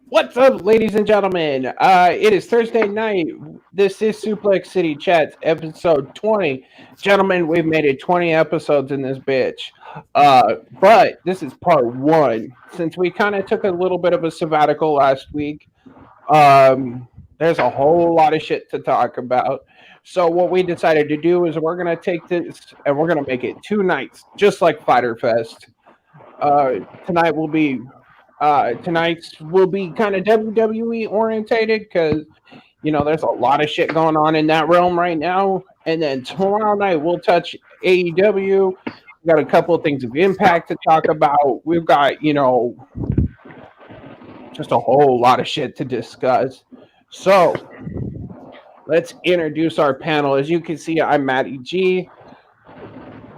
What's up, ladies and gentlemen? It is Thursday night. This is Suplex City Chats, episode 20. Gentlemen, we've made it 20 episodes in this bitch. But this is part one. Since we kind of took a little bit of a sabbatical last week, there's a whole lot of shit to talk about. So what we decided to do is we're going to take this and we're going to make it two nights, just like Fighter Fest. Tonight will be tonight's will be kind of WWE orientated because there's a lot of shit going on in that realm right now. And then tomorrow night we'll touch AEW. We got a couple of things of Impact to talk about. We've got just a whole lot of shit to discuss. So let's introduce our panel. As you can see, I'm Matty G.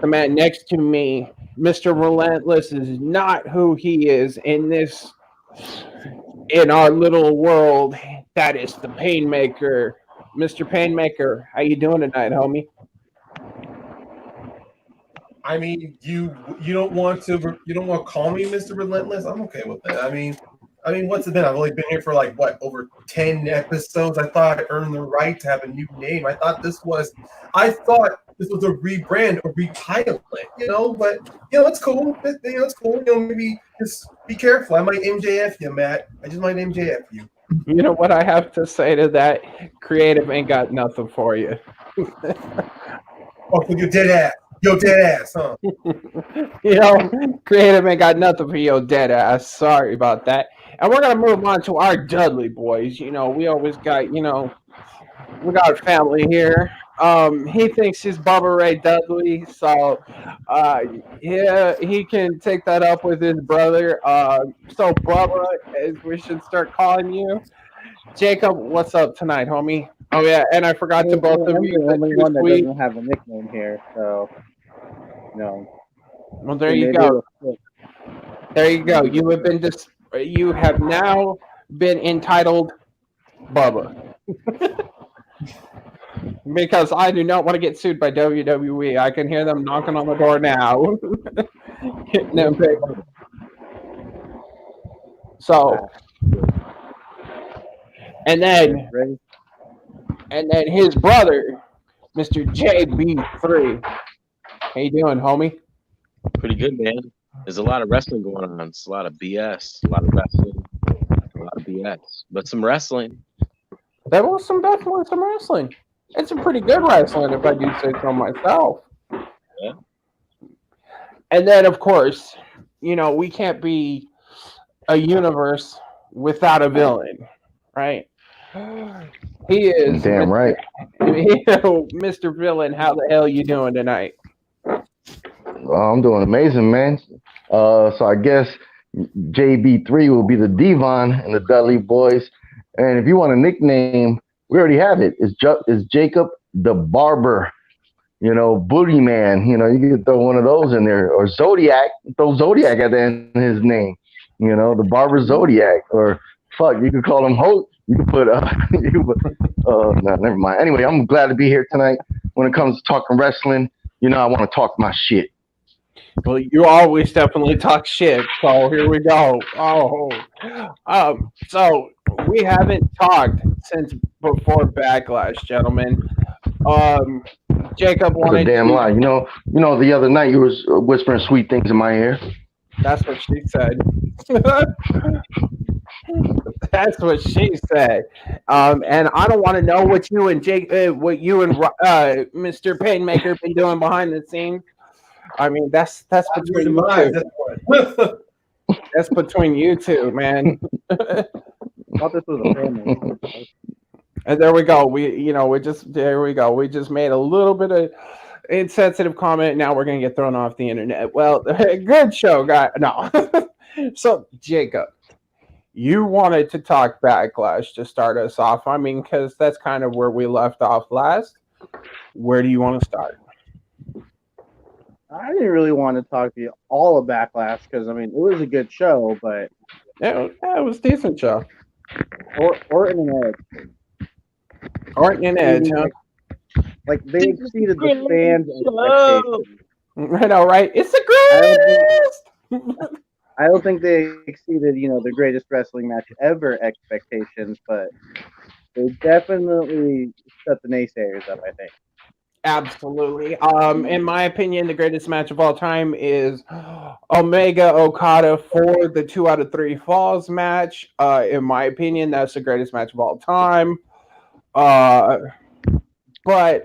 The man next to me, Mr. Relentless, is not who he is in our little world. That is the Paynemaker. Mr. Paynemaker, how you doing tonight, homie? I mean, you don't want to call me Mr. Relentless. I'm okay with that. I mean, what's it been? I've only been here for over 10 episodes. I thought I earned the right to have a new name. I thought this was a rebrand or retitling, but it's cool. It's cool. Maybe just be careful. I might MJF you, Matt. I just might MJF you. You know what I have to say to that? Creative ain't got nothing for you. Oh, for your dead ass. Yo, dead ass, huh? Creative ain't got nothing for your dead ass. Sorry about that. And we're gonna move on to our Dudley Boyz. We always got, we got family here. He thinks he's Bubba Ray Dudley, so yeah, he can take that up with his brother. So Bubba, as we should start calling you. Jacob, what's up tonight, homie? Oh yeah, and I forgot to both of you. I'm the only one that doesn't have a nickname here, so Well, there you go. There you go. You have now been entitled Bubba. Because I do not want to get sued by WWE. I can hear them knocking on the door now. Hitting them big. So, and then his brother, Mr. JB3. How you doing, homie? Pretty good, man. There's a lot of wrestling going on. It's a lot of BS, a lot of wrestling, a lot of BS, but some wrestling. There was definitely some wrestling. It's a pretty good wrestling, if I do say so myself. Yeah. And then, of course, we can't be a universe without a villain, right? He is damn right. Mr. Villain. How the hell you doing tonight? I'm doing amazing, man. So I guess JB3 will be the Devon and the Dudley Boyz. And if you want a nickname, we already have it. It's Jacob the Barber, Booty Man. You can throw one of those in there. Or Zodiac. Throw Zodiac at the end of his name. The Barber Zodiac. Or fuck, you could call him Hope. You could put no, never mind. Anyway, I'm glad to be here tonight. When it comes to talking wrestling, I want to talk my shit. Well, you always definitely talk shit, so here we go. So we haven't talked since before Backlash, gentlemen. Jacob wanted. That's a damn lie. The other night you was whispering sweet things in my ear. That's what she said. That's what she said. And I don't want to know what you and Mr. Paynemaker been doing behind the scenes. I mean, that's between you two. That's between you two, man. Thought this was a family. And there we go. We just made a little bit of insensitive comment. Now we're gonna get thrown off the internet. Well, good show, guy. No. So, Jacob, you wanted to talk Backlash to start us off. I mean, because that's kind of where we left off last. Where do you want to start? I didn't really want to talk to you all of Backlash because, it was a good show, but... Yeah, it was a decent show. Orton and Edge. Orton and Edge, huh? Like, they exceeded the fans' expectations. I know, right? It's the greatest! I don't think they exceeded, the greatest wrestling match ever expectations, but they definitely shut the naysayers up, I think. Absolutely. In my opinion, the greatest match of all time is Omega Okada for the 2 out of 3 falls match. In my opinion, that's the greatest match of all time. But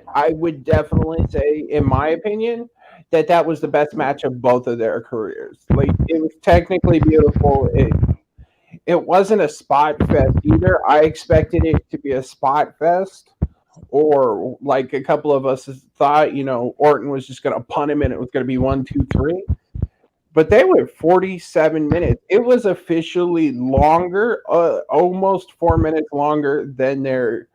I would definitely say, in my opinion, that was the best match of both of their careers. Like, it was technically beautiful. It wasn't a spot fest either. I expected it to be a spot fest, or like a couple of us thought, Orton was just going to punt him and it was going to be 1, 2, 3. But they went 47 minutes. It was officially longer, almost 4 minutes longer than their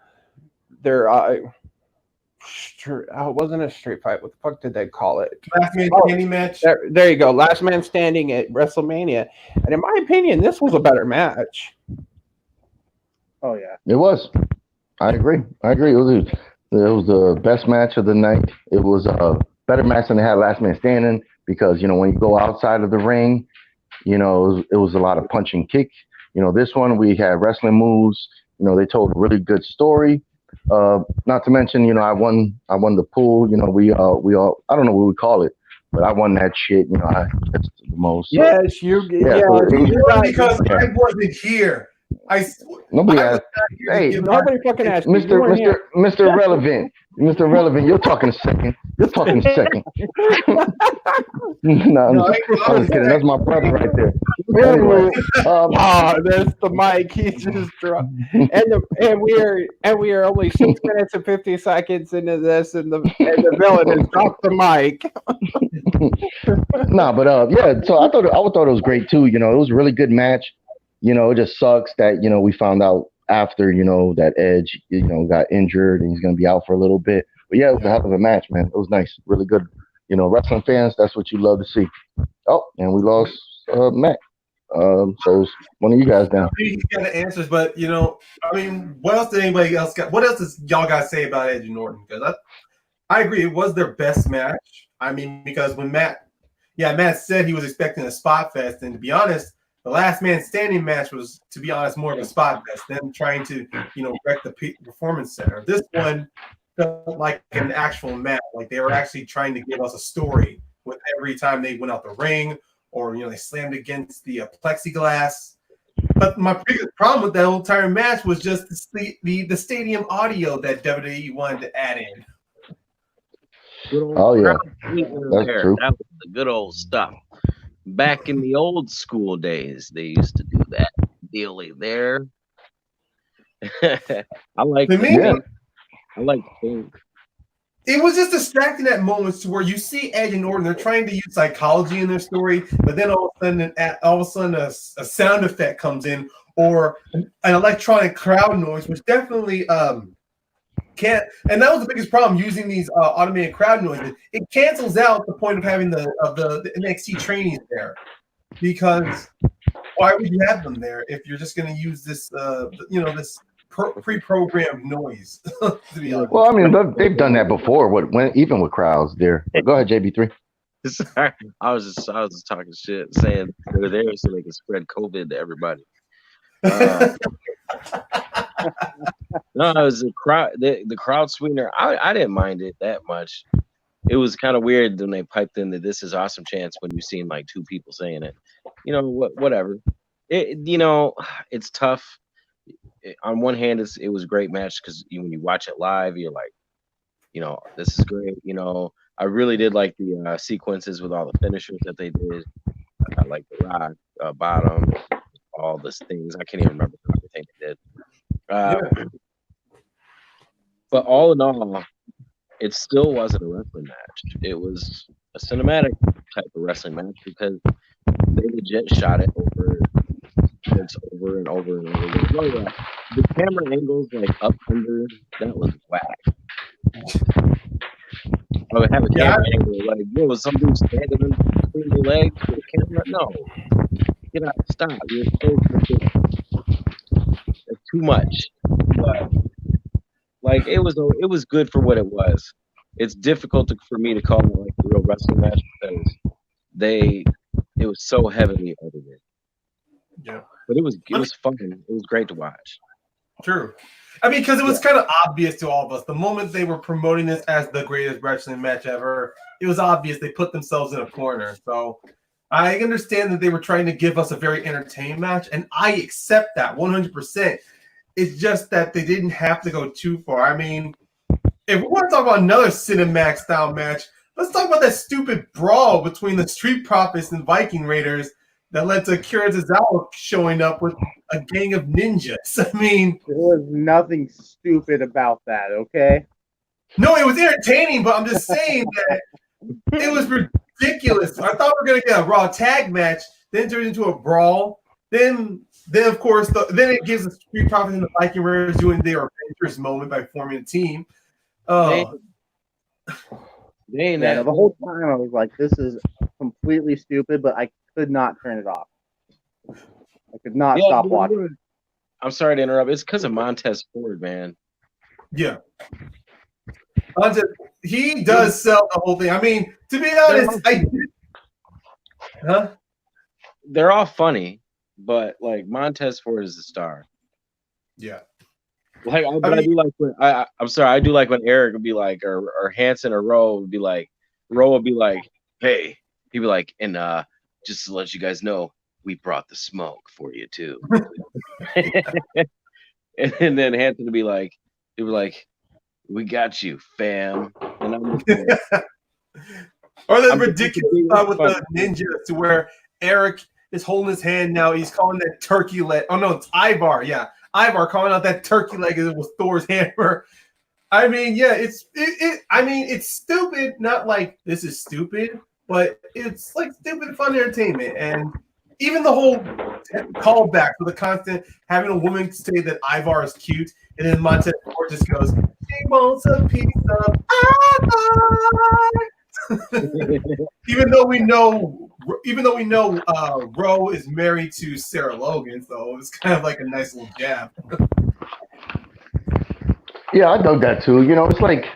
it wasn't a street fight. What the fuck did they call it? Last man standing match. There you go. Last man standing at WrestleMania. And in my opinion, this was a better match. Oh yeah, It was. I agree. It was the best match of the night. It was a better match than they had last man standing because, when you go outside of the ring, it was a lot of punch and kick. This one we had wrestling moves. They told a really good story. Not to mention, I won the pool. We all, I don't know what we call it, but I won that shit. That's the most. Yes, you. Yeah, Yeah, so it was- you're right. Because I wasn't here. Nobody I was asked. not here to Hey, give Nobody fucking asked you. You weren't here. Mr. Relevant. Mr. Relevant, you're talking a second. No, I'm just kidding. That's my brother right there. Anyway, There's the mic. He just dropped. And we are only 6 minutes and 50 seconds into this, and the villain has dropped the mic. but yeah. So I thought it was great too. It was a really good match. It just sucks that we found out after that Edge got injured and he's gonna be out for a little bit. But yeah, it was a hell of a match, man. It was nice, really good. Wrestling fans, that's what you love to see. Oh, and we lost Matt. So it's one of you guys down. He got the answers, but what else did anybody else got? What else does y'all guys say about Edge and Norton? Because I agree, it was their best match. Because when Matt said he was expecting a spot fest, and to be honest, the last man standing match was, to be honest, more of a spot fest than trying to, wreck the performance center. This one felt like an actual match. Like they were actually trying to give us a story with every time they went out the ring or, they slammed against the plexiglass. But my biggest problem with that whole entire match was just the stadium audio that WWE wanted to add in. Oh yeah, that's true. That was the good old stuff. Back in the old school days, they used to do that dealy there. I like to think. It was just distracting at moments to where you see Edge and Orton, they're trying to use psychology in their story, but then all of a sudden a sound effect comes in or an electronic crowd noise, which definitely can't. And that was the biggest problem using these automated crowd noises. It cancels out the point of having the NXT trainees there, because why would you have them there if you're just going to use this this pre-programmed noise? To be honest. Well, they've done that before. Even with crowds there. Go ahead, JB3. Sorry, I was just talking shit, saying they're there so they can spread COVID to everybody. No, it was the crowd sweetener. I didn't mind it that much. It was kind of weird when they piped in that "This is awesome" chants when you seen like 2 people saying it. Whatever. It's tough. On one hand, it was a great match because when you watch it live, you're like, this is great. I really did like the sequences with all the finishers that they did. I like the rock bottom, all those things. I can't even remember everything they did. But all in all, it still wasn't a wrestling match. It was a cinematic type of wrestling match because they legit shot it over and over and over. Oh, yeah. The camera angles like up under, that was whack. I would have a camera angle like, was something standing in between the legs with the camera? No. Get out, stop. You're it's too much. But it was good for what it was. It's difficult for me to call it like a real wrestling match because it was so heavily edited. But it was fun. It was great to watch. True. I mean, because it was kind of obvious to all of us. The moment they were promoting this as the greatest wrestling match ever, it was obvious they put themselves in a corner. So I understand that they were trying to give us a very entertaining match, and I accept that 100%. It's just that they didn't have to go too far. I mean, if we want to talk about another Cinemax style match, let's talk about that stupid brawl between the Street Profits and Viking Raiders that led to Akira Tozawa showing up with a gang of ninjas. I mean, there was nothing stupid about that, okay? No, it was entertaining, but I'm just saying that it was ridiculous. I thought we were going to get a Raw tag match, then turn into a brawl. Then of course, then it gives the Street Profits and the Viking Raiders doing their adventurous moment by forming a team. The whole time I was like, this is completely stupid, but I could not turn it off. I could not stop watching. I'm sorry to interrupt. It's because of Montez Ford, man. Yeah. He does sell the whole thing. I mean, to be honest, They're all funny, but like Montez Ford is the star. Yeah. Like, I do like when I'm sorry, I do like when Eric would be like, or Hanson or Rowe would be like, hey, he'd be like, and just to let you guys know, we brought the smoke for you too. and then Hanson would be like, we got you, fam. And I'm or the ridiculous spot with the ninjas to where Eric is holding his hand now. He's calling that turkey leg. Oh no, it's Ivar. Yeah, Ivar calling out that turkey leg as it was Thor's hammer. I mean, yeah, it's stupid. Not like this is stupid, but it's like stupid fun entertainment. And even the whole callback for the constant having a woman say that Ivar is cute, and then Montez Ford just goes, "He wants a piece of Ivar." even though we know Roe is married to Sarah Logan, so it's kind of like a nice little jab. Yeah, I dug that too. You know, it's like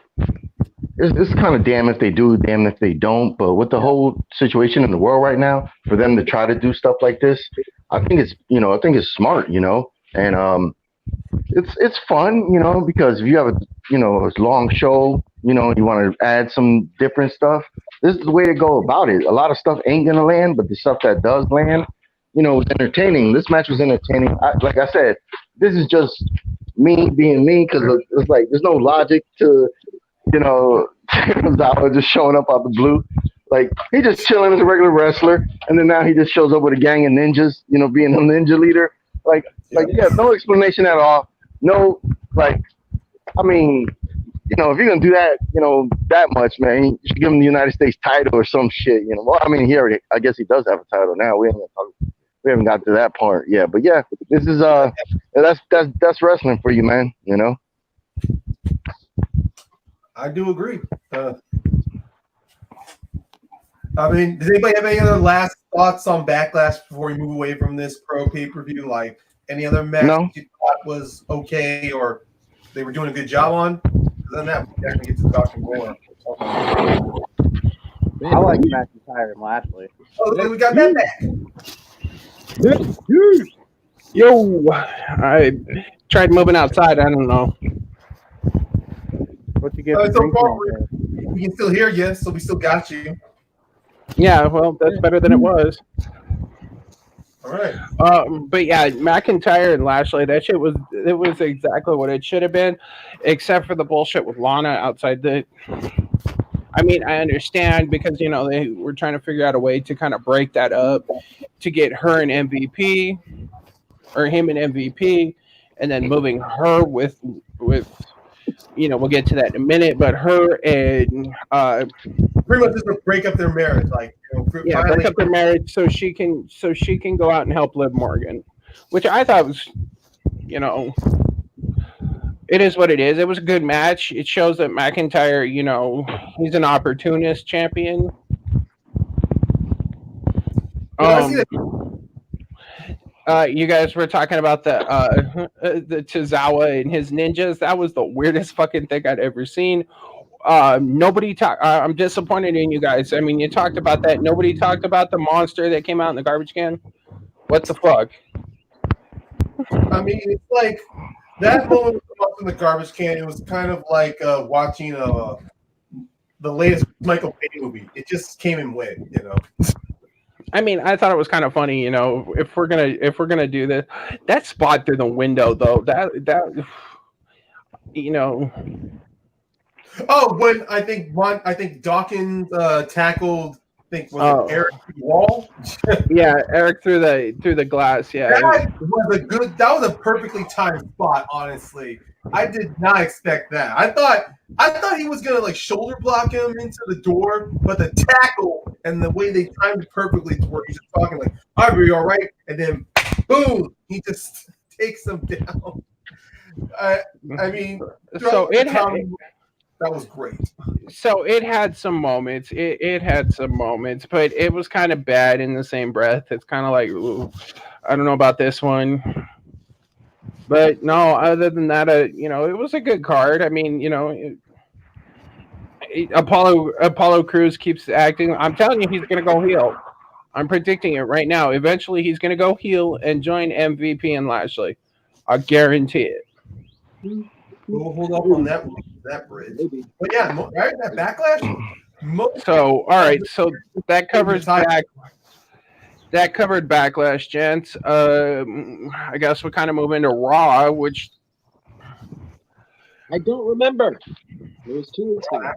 it's kind of damn if they do, damn if they don't. But with the whole situation in the world right now, for them to try to do stuff like this, I think it's smart. You know, and it's fun. You know, because if you have a long show, you know, you want to add some different stuff. This is the way to go about it. A lot of stuff ain't gonna land, but the stuff that does land, you know, was entertaining. This match was entertaining. Like I said, this is just me being me because it's like there's no logic to, you know, Zawa just showing up out the blue. Like he just chilling as a regular wrestler, and then now he just shows up with a gang of ninjas, you know, being a ninja leader. Like yeah, no explanation at all. No, like, I mean, you know, if you're gonna do that, you know, that much, man, you should give him the United States title or some shit, you know. Well, I mean, I guess he does have a title now. We haven't got to that part yet, but yeah, this is that's wrestling for you, man. You know. I do agree. I mean, does anybody have any other last thoughts on Backlash before we move away from this pro pay-per-view? Like any other match you thought was okay or they were doing a good job on? Other than that, we actually get to talking more. I like McIntyre and Lashley. Oh, then we got that back. Yo, I tried moving outside. I don't know. What you get? So far, we can still hear you, so we still got you. Yeah, well, that's better than it was. All right. But yeah, McIntyre and Lashley, that shit was exactly what it should have been, except for the bullshit with Lana outside the. I mean, I understand because, you know, they were trying to figure out a way to kind of break that up to get her an MVP or him an MVP, and then moving her with you know, we'll get to that in a minute, but her and pretty much just to break up their marriage, like, you know, break up their marriage so she can go out and help Liv Morgan, which I thought was, you know, it is what it is. It was a good match. It shows that McIntyre, you know, he's an opportunist champion. You guys were talking about the Tozawa and his ninjas. That was the weirdest fucking thing I'd ever seen. Nobody talked. I'm disappointed in you guys. I mean, you talked about that. Nobody talked about the monster that came out in the garbage can. What the fuck? I mean, it's like that moment in the garbage can. It was kind of like watching the latest Michael Bay movie. It just came and went, you know. I mean, I thought it was kind of funny, you know, if we're gonna do this, that spot through the window though, that you know. Oh, when I think Dawkins tackled, I think was it Eric Wall. Yeah, Eric through the glass. Yeah, That was a perfectly timed spot. Honestly, I did not expect that. I thought he was gonna like shoulder block him into the door, but the tackle and the way they timed it perfectly to where he's just talking like, "I'll be all right," and then boom, he just takes him down. I mean, so that was great. So it had some moments. It had some moments, but it was kind of bad in the same breath. It's kind of like, ooh, I don't know about this one. But no, other than that, you know, it was a good card. I mean, you know, Apollo Crews keeps acting. I'm telling you, he's going to go heel. I'm predicting it right now. Eventually, he's going to go heel and join MVP and Lashley. I guarantee it. We'll hold up on that bridge. But yeah, right, that backlash. So all right, so that covers back. That covered Backlash, gents. I guess we kind of move into Raw, which I don't remember. It was 2 weeks ago.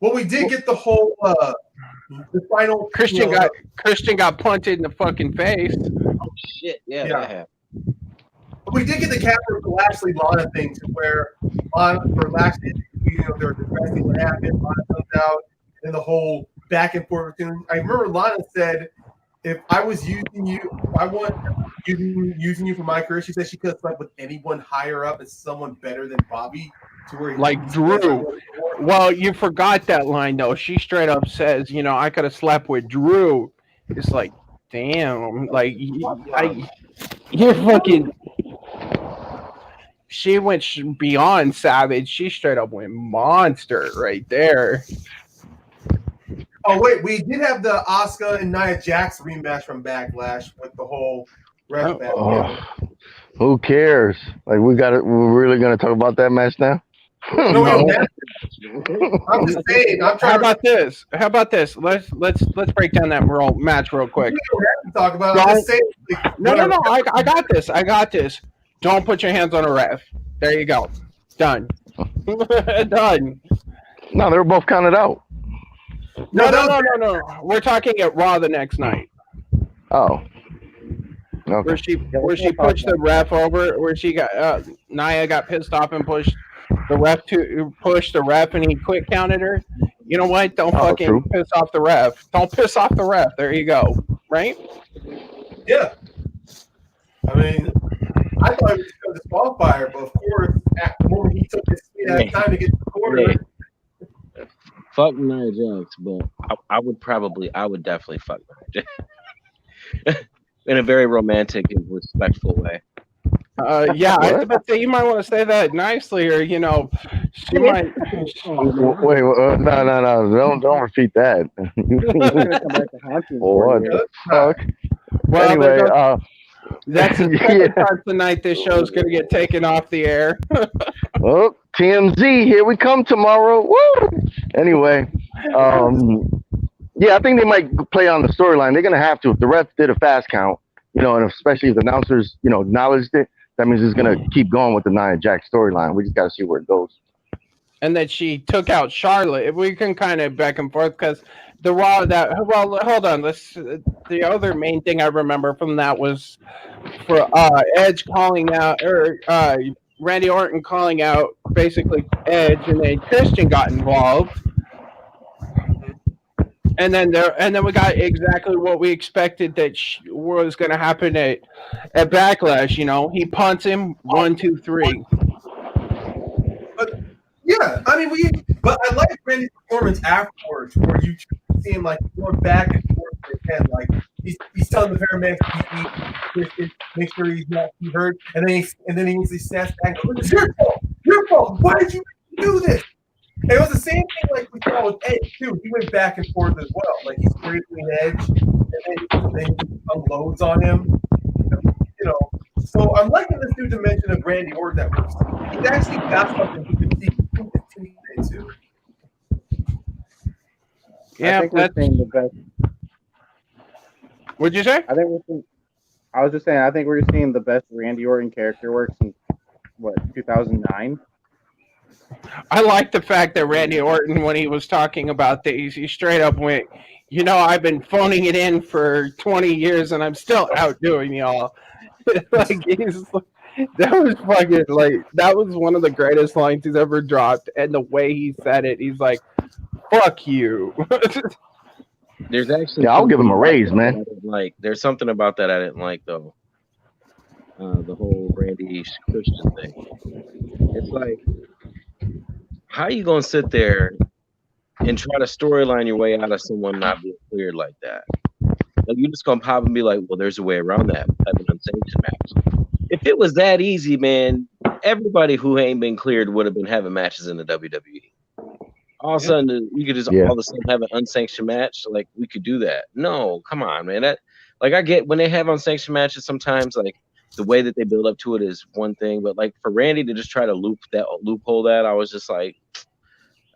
Well, we did get the whole the final. Christian got punted in the fucking face. Oh shit! Yeah. That happened. We did get the capture for Lashley Lana thing to where for Lashley, you know, they're discussing what happened. Lana comes out and the whole back and forth thing. I remember Lana said, "If I was using you, if I want using you for my career," she said she could have slept with anyone higher up as someone better than Bobby, to where like Drew. Well, you forgot that line though. She straight up says, "You know, I could have slept with Drew." It's like, damn, like you're fucking. She went beyond savage. She straight up went monster right there. Oh wait, we did have the Asuka and Nia Jax rematch from Backlash with the whole ref match. Who cares? Like we're really gonna talk about that match now? No. I'm just saying. How about this? Let's break down that match real quick. We don't have to talk about it. I'm just saying. No. I got this. Don't put your hands on a ref. There you go. Done. Done. No, they were both counted out. No. We're talking at Raw the next night. Oh. Okay. Where she pushed the ref over, where she got Nia got pissed off and pushed the ref and he quick counted her. You know what? Don't fucking piss off the ref. Don't piss off the ref. There you go. Right? Yeah. I mean, I thought it was a disqualifier, but of course, at the moment he took his time to get to the corner. Fuck Nia Jax, but I would definitely fuck Nia Jax in a very romantic and respectful way. Yeah, I was about to say, you might want to say that nicely, or you know, she might. Wait, no! Don't repeat that. What the fuck? Well, anyway, that's the second part tonight. This show's gonna get taken off the air. Oh, TMZ, here we come tomorrow. Woo! Anyway, yeah, I think they might play on the storyline. They're gonna have to. If the ref did a fast count, you know, and especially if the announcers, you know, acknowledged it, that means it's gonna keep going with the Nia Jax storyline. We just gotta see where it goes. And that she took out Charlotte. If we can kind of back and forth, because the Raw hold on. The other main thing I remember from that was for Edge calling out, or Randy Orton calling out basically Edge, and then Christian got involved. And then we got exactly what we expected that was going to happen at Backlash. You know, he punts him 1, 2, 3. But yeah, I mean, but I like Randy's performance afterwards, where you see him like going back and forth again, like he's telling the paramedics make sure he's not hurt, and then he easily snaps back. It's your fault. Why did you do this? And it was the same thing like we saw with Edge too. He went back and forth as well. Like he's briefing Edge, and then he unloads on him. You know, So I'm liking this new dimension of Randy Orton that he's actually got something he can see into. Yeah, I think we're seeing the best. What'd you say? I was just saying, I think we're seeing the best Randy Orton character work since, 2009? I like the fact that Randy Orton, when he was talking about these, he straight up went, I've been phoning it in for 20 years and I'm still outdoing y'all. Like, that was fucking, that was one of the greatest lines he's ever dropped. And the way he said it, he's like, fuck you. There's actually Yeah, I'll give him a raise, man. Like, there's something about that I didn't like though. The whole Randy Christian thing. It's like, how are you gonna sit there and try to storyline your way out of someone not being cleared like that? Like, you just gonna pop and be like, well, there's a way around that. Have an unsanctioned match. If it was that easy, man, everybody who ain't been cleared would have been having matches in the WWE. All of a sudden, you could just all of a sudden have an unsanctioned match. Like, we could do that. No, come on, man. That, like, I get when they have unsanctioned matches sometimes, like, the way that they build up to it is one thing, but like for Randy to just try to loophole that, I was just like,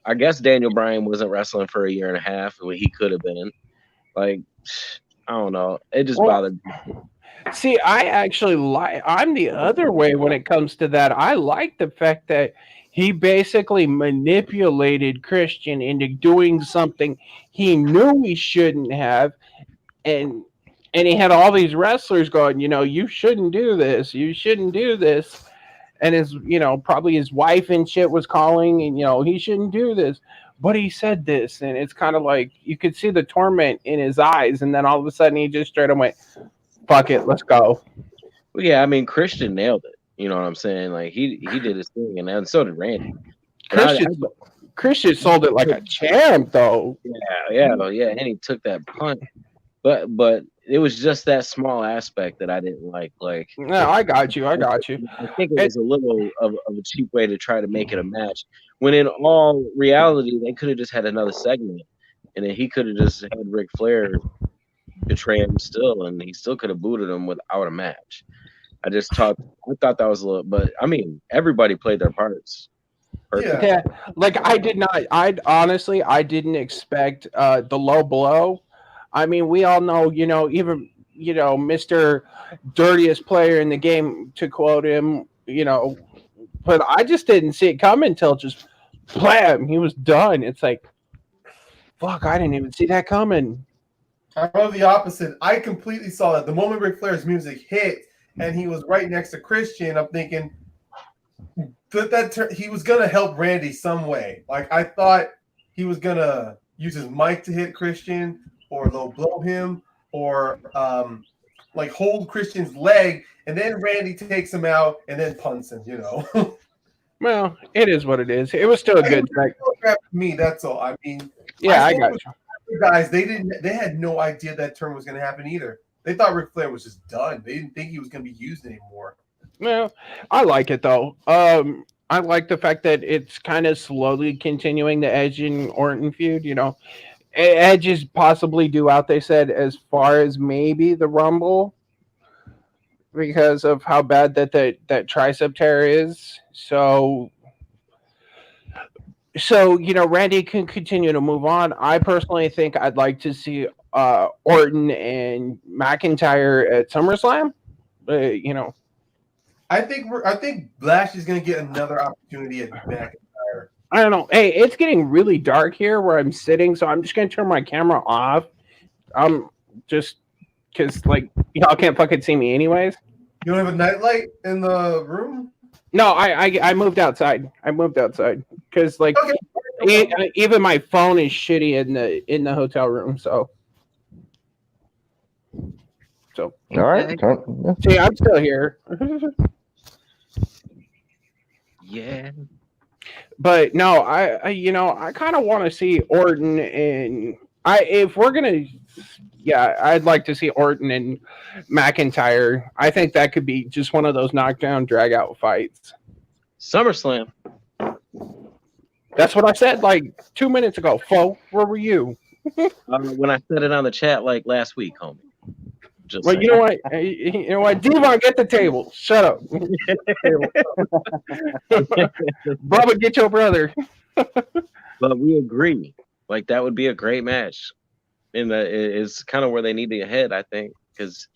I guess Daniel Bryan wasn't wrestling for a year and a half when he could have been. Like, I don't know. It just bothered me. See, I actually I'm the other way when it comes to that. I like the fact that he basically manipulated Christian into doing something he knew he shouldn't have, and he had all these wrestlers going, you shouldn't do this, you shouldn't do this, and his, probably his wife and shit was calling, and he shouldn't do this, but he said this, and it's kind of like you could see the torment in his eyes, and then all of a sudden he just straight up went, fuck it, let's go. Well, yeah, I mean, Christian nailed it. You know what I'm saying? Like, he did his thing, and then so did Randy. Christian sold it like a champ, though. Yeah, and he took that punt, but it was just that small aspect that I didn't like. Like, no, I got you. I think it was a little of a cheap way to try to make it a match, when in all reality they could have just had another segment, and then he could have just had Ric Flair betray him still, and he still could have booted him without a match. I thought that was a little, but I mean, everybody played their parts. Perfect. Yeah, like I didn't expect the low blow. I mean, we all know, even Mr. Dirtiest player in the game, to quote him, but I just didn't see it coming until just blam, he was done. It's like, fuck, I didn't even see that coming. I wrote the opposite. I completely saw that the moment Ric Flair's music hit and he was right next to Christian. I'm thinking he was gonna help Randy some way. Like, I thought he was gonna use his mic to hit Christian, or low blow him, or like hold Christian's leg, and then Randy takes him out and then punts him. Well, it is what it is. It was still a good thing. Me, that's all. I mean, yeah, I got you. Guys, they had no idea that turn was going to happen either. They thought Ric Flair was just done. They didn't think he was going to be used anymore. Well, I like it though. I like the fact that it's kind of slowly continuing the Edge and Orton feud. Edge is possibly due out, they said, as far as maybe the Rumble, because of how bad that tricep tear is. So Randy can continue to move on. I personally think I'd like to see Orton and McIntyre at SummerSlam. I think Lash is going to get another opportunity at McIntyre. I don't know. Hey, it's getting really dark here where I'm sitting, so I'm just going to turn my camera off. Just because, y'all can't fucking see me anyways. You don't have a nightlight in the room? No, I moved outside. Because, even my phone is shitty in the hotel room, so. All right. See, I'm still here. Yeah. But no, I kind of want to see Orton and if we're gonna, I'd like to see Orton and McIntyre. I think that could be just one of those knockdown, drag out fights. SummerSlam. That's what I said 2 minutes ago. Fo, where were you? When I said it on the chat last week, homie. Just Well, saying. you know what? You know what? Devon, get the table. Shut up. Bubba, get your brother. But we agree. Like that would be a great match. And it's kind of where they need to head, I think, because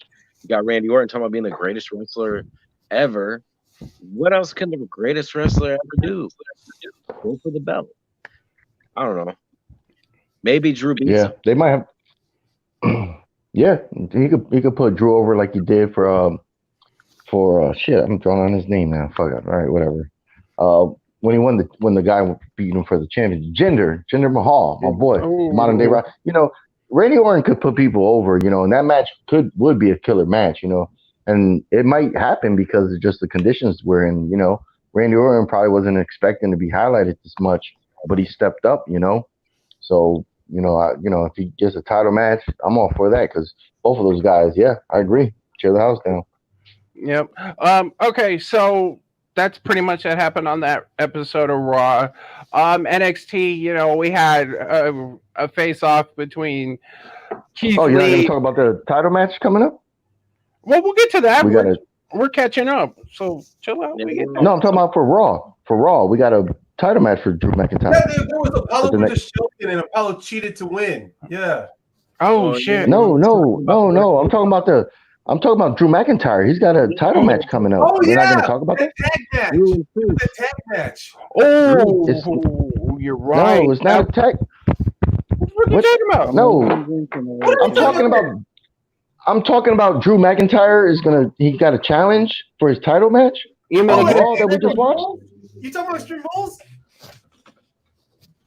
you got Randy Orton talking about being the greatest wrestler ever. What else can the greatest wrestler ever do? Go for the belt. I don't know. Maybe Drew beats Yeah, him. they might have. Yeah, he could put Drew over like he did for shit. I'm drawing on his name now. Fuck it. All right, whatever. When the guy beat him for the championship, Jinder Mahal, my boy, modern day rock. You know, Randy Orton could put people over. You know, and that match would be a killer match. You know, and it might happen because of just the conditions we're in. You know, Randy Orton probably wasn't expecting to be highlighted this much, but he stepped up. You know, so. If he gets a title match, I'm all for that because both of those guys, yeah, I agree. Tear the house down. Yep. Okay, so that's pretty much what happened on that episode of Raw. NXT, we had a face-off between Keith Oh, you're not going Lee. to talk about the title match coming up? Well, we'll get to that. We gotta. We're catching up, so chill out. No, I'm talking about for Raw. For Raw, we got a title match for Drew McIntyre. Yeah, there was Apollo versus Shogun, and Apollo cheated to win. Yeah. Oh shit. No. I'm talking about Drew McIntyre. He's got a title match coming up. Oh, We're yeah. not going to talk about that. Tag match. The tag match. Oh, you're right. No, it's not a tag. What are you talking about? No, I'm talking about Drew McIntyre he got a challenge for his title match on Raw that we just watched. You talking about Extreme Rules?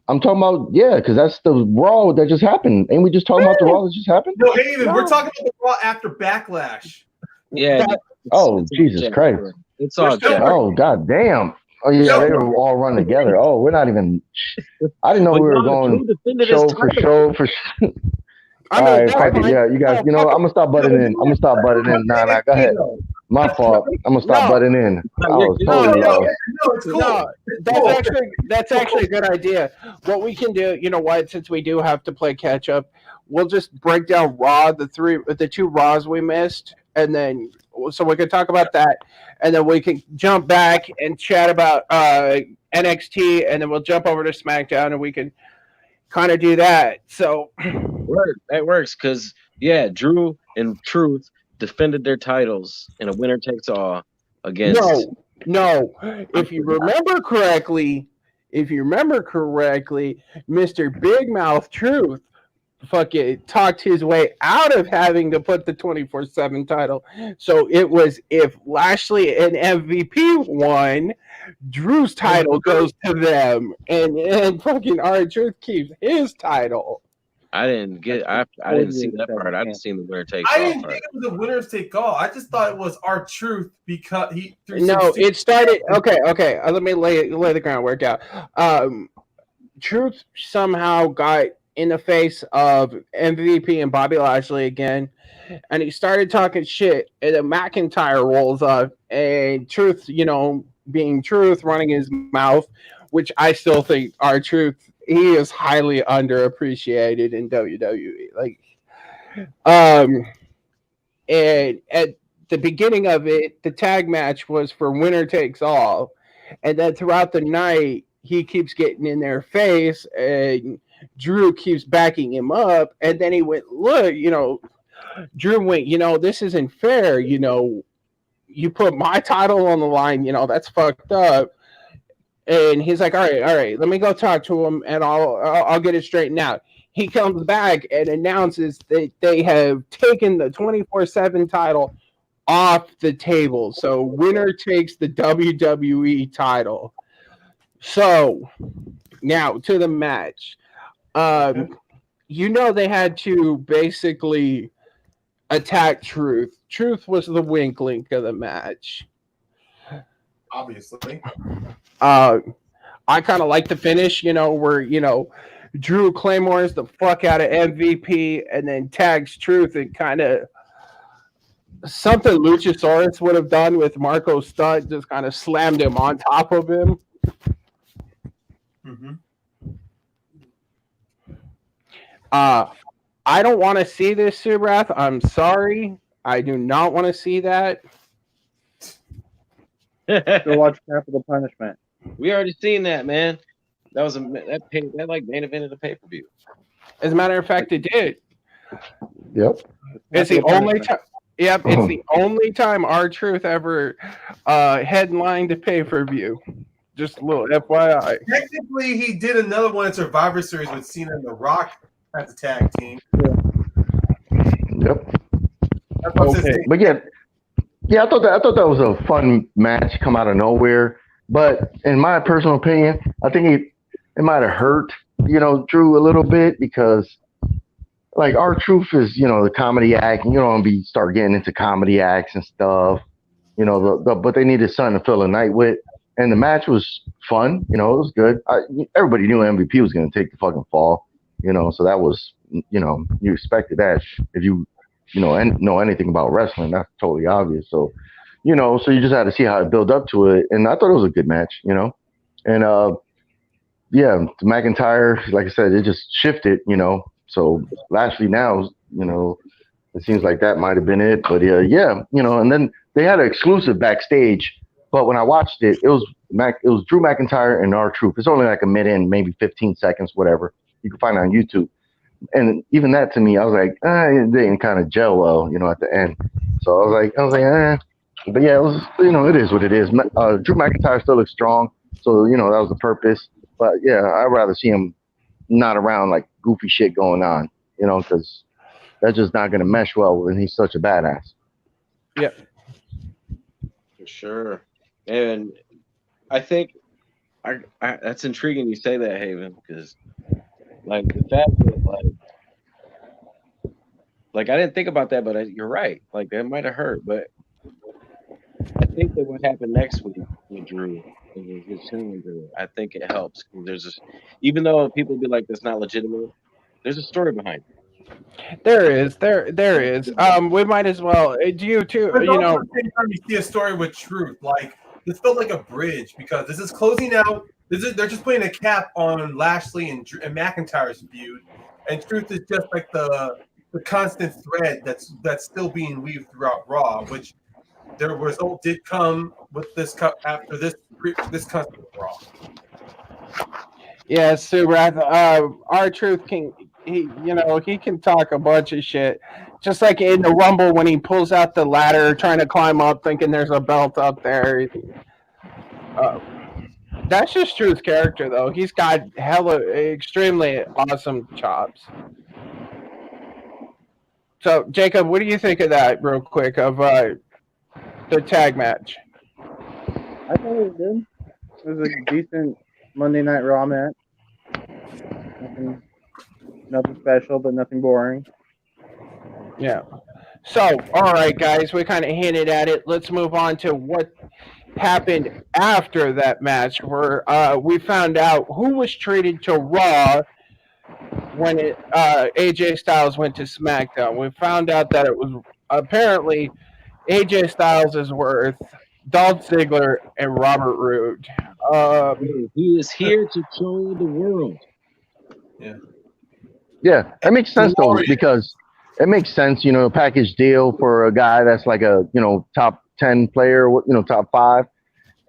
I'm talking about because that's the Raw that just happened. Ain't we just talking about the Raw that just happened? No, Haven, we're talking about the Raw after Backlash. Yeah. Jesus Christ! It's all good. Oh god damn! Oh yeah, they were all run together. Oh, we're not even. I didn't know we were going show for show for. All right, fuck it. Yeah, you guys. I'm gonna stop butting in. Nah, go ahead. My fault. I'm gonna stop butting in. I was totally that's actually a good idea. What we can do, since we do have to play catch up, we'll just break down Raw, the two Raws we missed, and then so we can talk about that, and then we can jump back and chat about NXT, and then we'll jump over to SmackDown, and we can kind of do that. So that works because Drew and Truth defended their titles in a winner takes all against. No. If you remember correctly, Mr. Big Mouth Truth fucking talked his way out of having to put the 24/7 title. So it was if Lashley and MVP won, Drew's title goes to them, and fucking R-Truth keeps his title. I didn't see that part. I just seen the winner take all. I didn't think it was a winners take all. I just thought it was R-Truth because he. It started. Okay. Let me lay the groundwork out. Truth somehow got in the face of MVP and Bobby Lashley again, and he started talking shit. And then McIntyre rolls up, and Truth, being Truth, running his mouth, which I still think R-Truth. He is highly underappreciated in WWE. And at the beginning of it, the tag match was for winner takes all, and then throughout the night, he keeps getting in their face, and Drew keeps backing him up, and then he went, look, Drew went, this isn't fair, you put my title on the line, that's fucked up. And he's like, all right, let me go talk to him, and I'll get it straightened out. He comes back and announces that they have taken the 24/7 title off the table. So winner takes the WWE title. So now to the match. They had to basically attack Truth. Truth was the wink link of the match. Obviously. I kind of like the finish, where, Drew claymores the fuck out of MVP and then tags Truth and kind of something Luchasaurus would have done with Marco Stunt, just kind of slammed him on top of him. Mm-hmm. I don't want to see this, Subrath. I'm sorry. I do not want to see that. Go watch Capital Punishment. We already seen that, man. That was that like main event of the pay-per-view. As a matter of fact, it did. Yep. It's the Capital only Punishment. time. Yep, it's the only time R-Truth ever headlined a pay-per-view. Just a little FYI. Technically, he did another one in Survivor Series with Cena and The Rock as a tag team. Yep. That's what I'm Okay. saying. But yeah, I thought that was a fun match, come out of nowhere. But in my personal opinion, I think it might have hurt, Drew a little bit because, like, R-Truth is, the comedy act, and you don't want to start getting into comedy acts and stuff, but they needed something to fill the night with. And the match was fun, it was good. Everybody knew MVP was going to take the fucking fall, so that was, you expected that if you know anything about wrestling. That's totally obvious. So, so you just had to see how it built up to it. And I thought it was a good match, And yeah, McIntyre, like I said, it just shifted, So Lashley now, it seems like that might have been it. But yeah, and then they had an exclusive backstage. But when I watched it, it was Drew McIntyre and R-Truth. It's only like a minute, maybe 15 seconds, whatever. You can find it on YouTube. And even that to me, I was like, it didn't kind of gel well, at the end. So I was like, But yeah, it was, it is what it is. Drew McIntyre still looks strong. So, that was the purpose. But yeah, I'd rather see him not around like goofy shit going on, because that's just not going to mesh well when he's such a badass. Yeah. For sure. And I think I that's intriguing you say that, Haven, because like the fact that like I didn't think about that, but you're right. Like that might have hurt, but I think that what happened next week with Drew and his challenger, I think it helps. There's just, even though people be like that's not legitimate, there's a story behind it. There is. We might as well. Do you too? But also at the same time, you see a story with Truth. Like this felt like a bridge because this is closing out. They're just putting a cap on Lashley and McIntyre's feud, and Truth is just like the constant thread that's still being weaved throughout Raw, which their result did come with this after this constant Raw. Yeah, Subrath. R-Truth can he can talk a bunch of shit. Just like in the Rumble when he pulls out the ladder trying to climb up thinking there's a belt up there. That's just Truth's character though. He's got extremely awesome chops. So Jacob, what do you think of that real quick of the tag match? I thought it was good. It was a decent Monday Night Raw match. Nothing special, but nothing boring. Yeah. So, all right, guys, we kind of hinted at it. Let's move on to what happened after that match, where we found out who was traded to Raw when AJ Styles went to SmackDown. We found out that it was apparently AJ Styles is worth Dolph Ziggler and Robert Roode. He is here to show the world. Yeah, that makes sense though, because it makes sense, a package deal for a guy that's like a, top 10 player, top 5.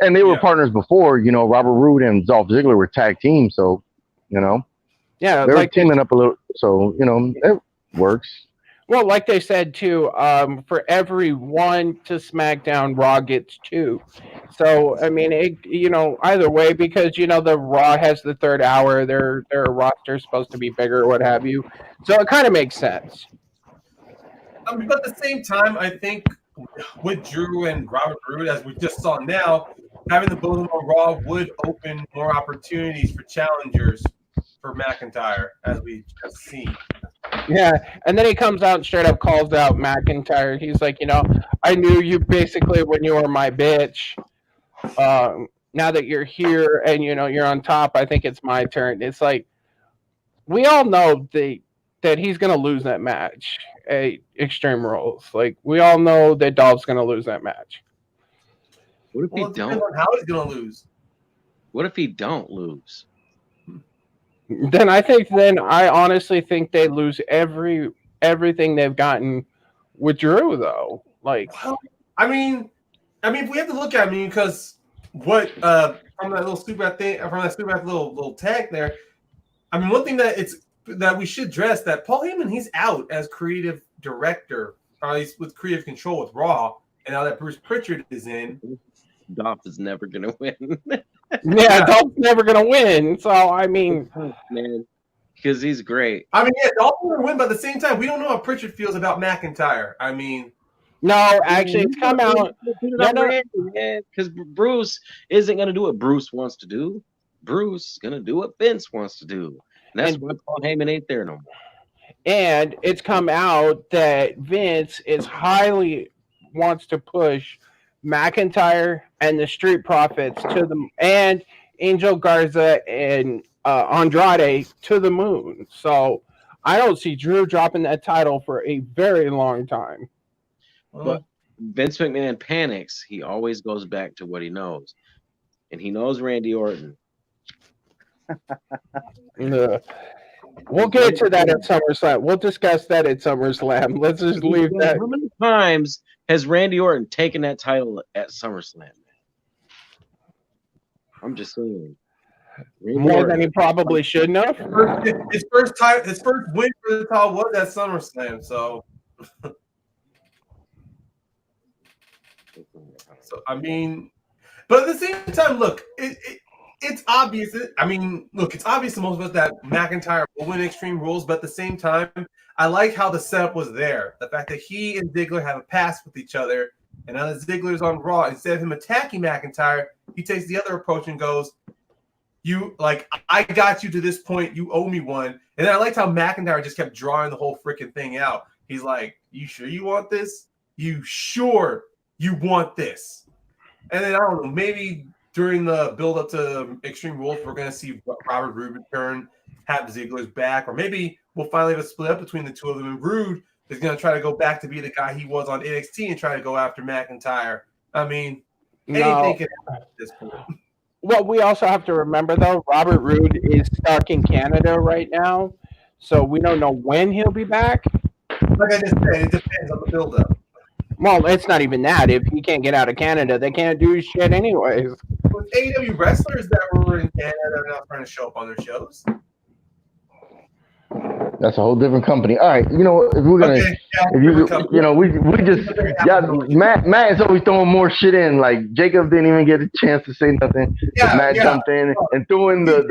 And they were partners before, Robert Roode and Dolph Ziggler were tag teams. So, yeah, they were teaming up a little. So, it works. Well, like they said too, for every one to SmackDown, Raw gets 2. So I mean, either way, because the Raw has the third hour, their roster is supposed to be bigger, what have you. So it kind of makes sense. But at the same time, I think with Drew and Robert Roode, as we just saw now, having the both of them on Raw would open more opportunities for challengers for McIntyre, as we just seen. Yeah, and then he comes out and straight up calls out McIntyre. He's like, I knew you basically when you were my bitch. Now that you're here and you're on top, I think it's my turn. It's like we all know that he's gonna lose that match at Extreme Rules. Like we all know that Dolph's gonna lose that match. What if he It depends don't? on how he's gonna lose. What if he don't lose? Then I honestly think they lose everything they've gotten with Drew though. Like, Well, I mean, if we have to look at because what from that little super thing, from that super little tag there. I mean, one thing that we should address that Paul Heyman, he's out as creative director, or at least with creative control with Raw, and now that Bruce Pritchard is in, Dolph is never gonna win. yeah, Dolph's never gonna win. So I mean, man, because he's great. I mean, yeah, Dolph's gonna win, but at the same time, we don't know how Pritchard feels about McIntyre. I mean, no, actually, it's come out. Because Bruce isn't gonna do what Bruce wants to do. Bruce is gonna do what Vince wants to do. And that's why Paul Heyman ain't there no more. And it's come out that Vince is highly wants to push McIntyre and the Street Profits to the and Angel Garza and Andrade to the moon. So I don't see Drew dropping that title for a very long time. But Vince McMahon panics. He always goes back to what he knows, and he knows Randy Orton. We'll get to that at SummerSlam. We'll discuss that at SummerSlam. Let's just leave that. How many times has Randy Orton taken that title at SummerSlam? I'm just saying. More than he probably shouldn't have. His first win for the title was at SummerSlam. So I mean, but at the same time, look, it's obvious. It's obvious to most of us that McIntyre will win Extreme Rules, but at the same time, I like how the setup was there. The fact that he and Ziggler have a pass with each other, and now that Ziggler's on Raw, instead of him attacking McIntyre, he takes the other approach and goes, I got you to this point, you owe me one. And then I liked how McIntyre just kept drawing the whole freaking thing out. He's like, you sure you want this? You sure you want this? And then, I don't know, maybe during the build-up to Extreme Rules, we're going to see Robert Roode return, have Ziggler's back, or maybe we'll finally have a split up between the two of them, and Roode is going to try to go back to be the guy he was on NXT and try to go after McIntyre. I mean, anything can happen at this point. Well, we also have to remember, though, Robert Roode is stuck in Canada right now, so we don't know when he'll be back. Like I just said, it depends on the build-up. Well, it's not even that. If he can't get out of Canada, they can't do shit anyways. With AEW wrestlers that were in Canada, they're not trying to show up on their shows. That's a whole different company. All right, you know, if we're gonna, Matt is always throwing more shit in. Like Jacob didn't even get a chance to say nothing. Matt jumped in and threw in the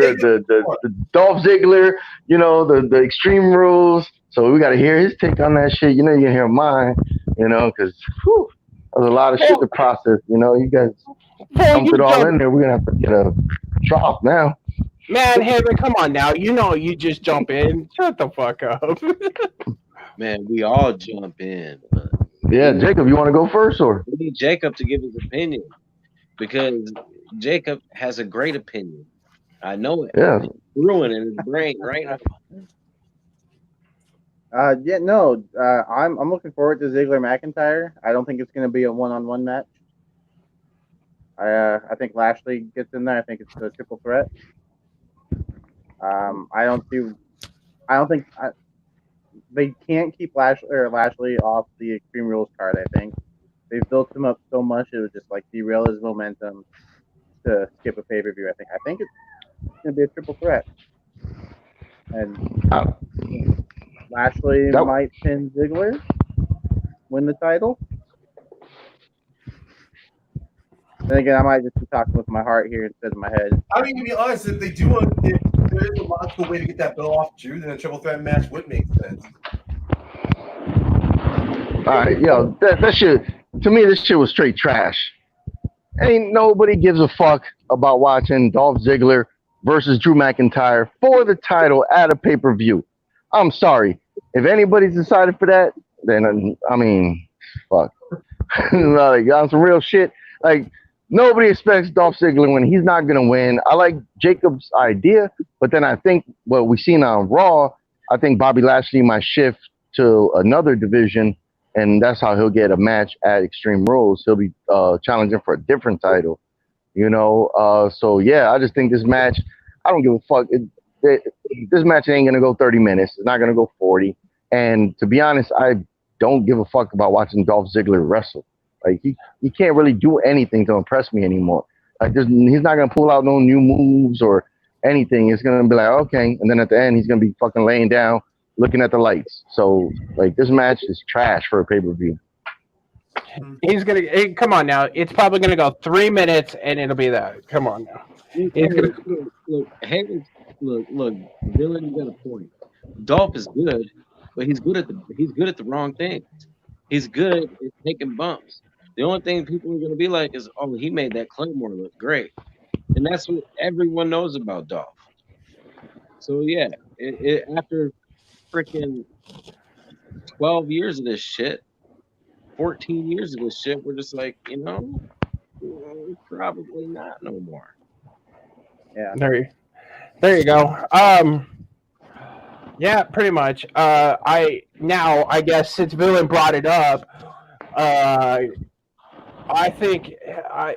Dolph Ziggler, the Extreme Rules. So we got to hear his take on that shit. You can hear mine. Because there's a lot of shit to process. You guys dumped it all in there. We're gonna have to get a drop now. Man, Heather, come on now. You just jump in. Shut the fuck up. Man, we all jump in. Yeah, Jacob, you want to go first, or? We need Jacob to give his opinion because Jacob has a great opinion. I know it. Yeah. It's ruining his brain right now. I'm looking forward to Ziggler McIntyre. I don't think it's going to be a one-on-one match. I think Lashley gets in there. I think it's a triple threat. They can't keep Lashley off the Extreme Rules card. I think they've built him up so much it would just derail his momentum to skip a pay-per-view. I think it's going to be a triple threat, and Lashley might pin Ziggler, win the title. Then again, I might just be talking with my heart here instead of my head. I mean, to be honest, if there is a logical way to get that belt off Drew, then a triple threat match would make sense. All right, that shit, to me, this shit was straight trash. Ain't nobody gives a fuck about watching Dolph Ziggler versus Drew McIntyre for the title at a pay-per-view. I'm sorry. If anybody's decided for that, then, fuck. On some real shit. Nobody expects Dolph Ziggler when he's not going to win. I like Jacob's idea, but then I think what we've seen on Raw, I think Bobby Lashley might shift to another division, and that's how he'll get a match at Extreme Rules. He'll be challenging for a different title, So, yeah, I just think this match, I don't give a fuck. This match ain't going to go 30 minutes. It's not going to go 40. And to be honest, don't give a fuck about watching Dolph Ziggler wrestle. Like he can't really do anything to impress me anymore. Like he's not gonna pull out no new moves or anything. It's gonna be like okay, and then at the end he's gonna be fucking laying down, looking at the lights. So like this match is trash for a pay-per-view. He's gonna come on now. It's probably gonna go 3 minutes, and it'll be that. Come on now. Look, Villian got a point. Dolph is good, but he's good at the wrong things. He's good at taking bumps. The only thing people are gonna be like is, oh, he made that Claymore look great, and that's what everyone knows about Dolph. So yeah, after freaking 12 years of this shit, 14 years of this shit, we're just like, probably not no more. Yeah. There you go. Yeah, pretty much. I guess since Villian brought it up, I think, I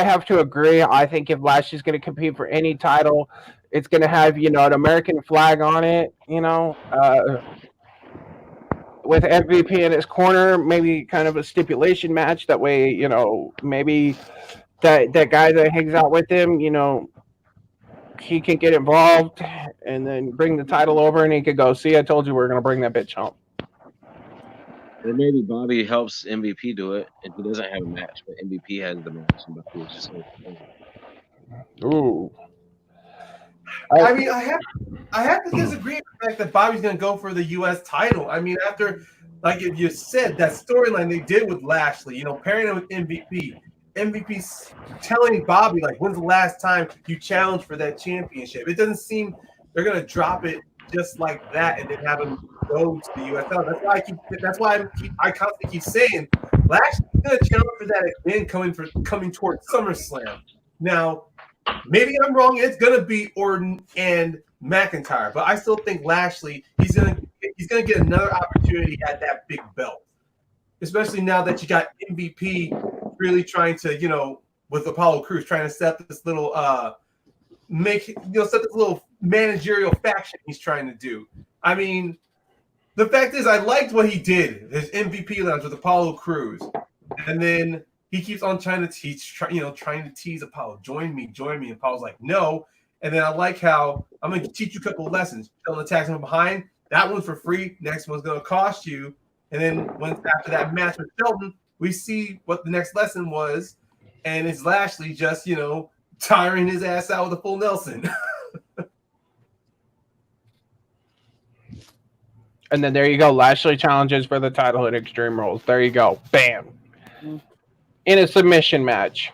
have to agree. I think if Lashley's going to compete for any title, it's going to have, an American flag on it, with MVP in his corner, maybe kind of a stipulation match. That way, maybe that guy that hangs out with him, he can get involved and then bring the title over, and he could go, see, I told you we were going to bring that bitch home. Or maybe Bobby helps MVP do it, and he doesn't have a match, but MVP has the match, and Bobby is just like, ooh. I mean, I have to disagree with the fact that Bobby's going to go for the U.S. title. I mean, after, like you said, that storyline they did with Lashley, pairing him with MVP. MVP's telling Bobby, like, when's the last time you challenged for that championship? It doesn't seem they're going to drop it just like that and then have him go to the U.S. title. That's why I constantly keep saying Lashley's going to challenge for that again coming towards SummerSlam. Now, maybe I'm wrong. It's going to be Orton and McIntyre, but I still think Lashley, he's going to get another opportunity at that big belt, especially now that you got MVP really trying to, with Apollo Crews, trying to set this little set this little managerial faction he's trying to do. I mean, the fact is, I liked what he did, his MVP lounge with Apollo Crews, and then he keeps on trying to tease Apollo, join me. And Apollo's like, no. And then I like how I'm going to teach you a couple of lessons. Sheldon attacks him behind. That one's for free. Next one's going to cost you. And then after that match with Sheldon, we see what the next lesson was, and it's Lashley just, tiring his ass out with a full Nelson. And then there you go. Lashley challenges for the title at Extreme Rules. There you go. Bam. In a submission match.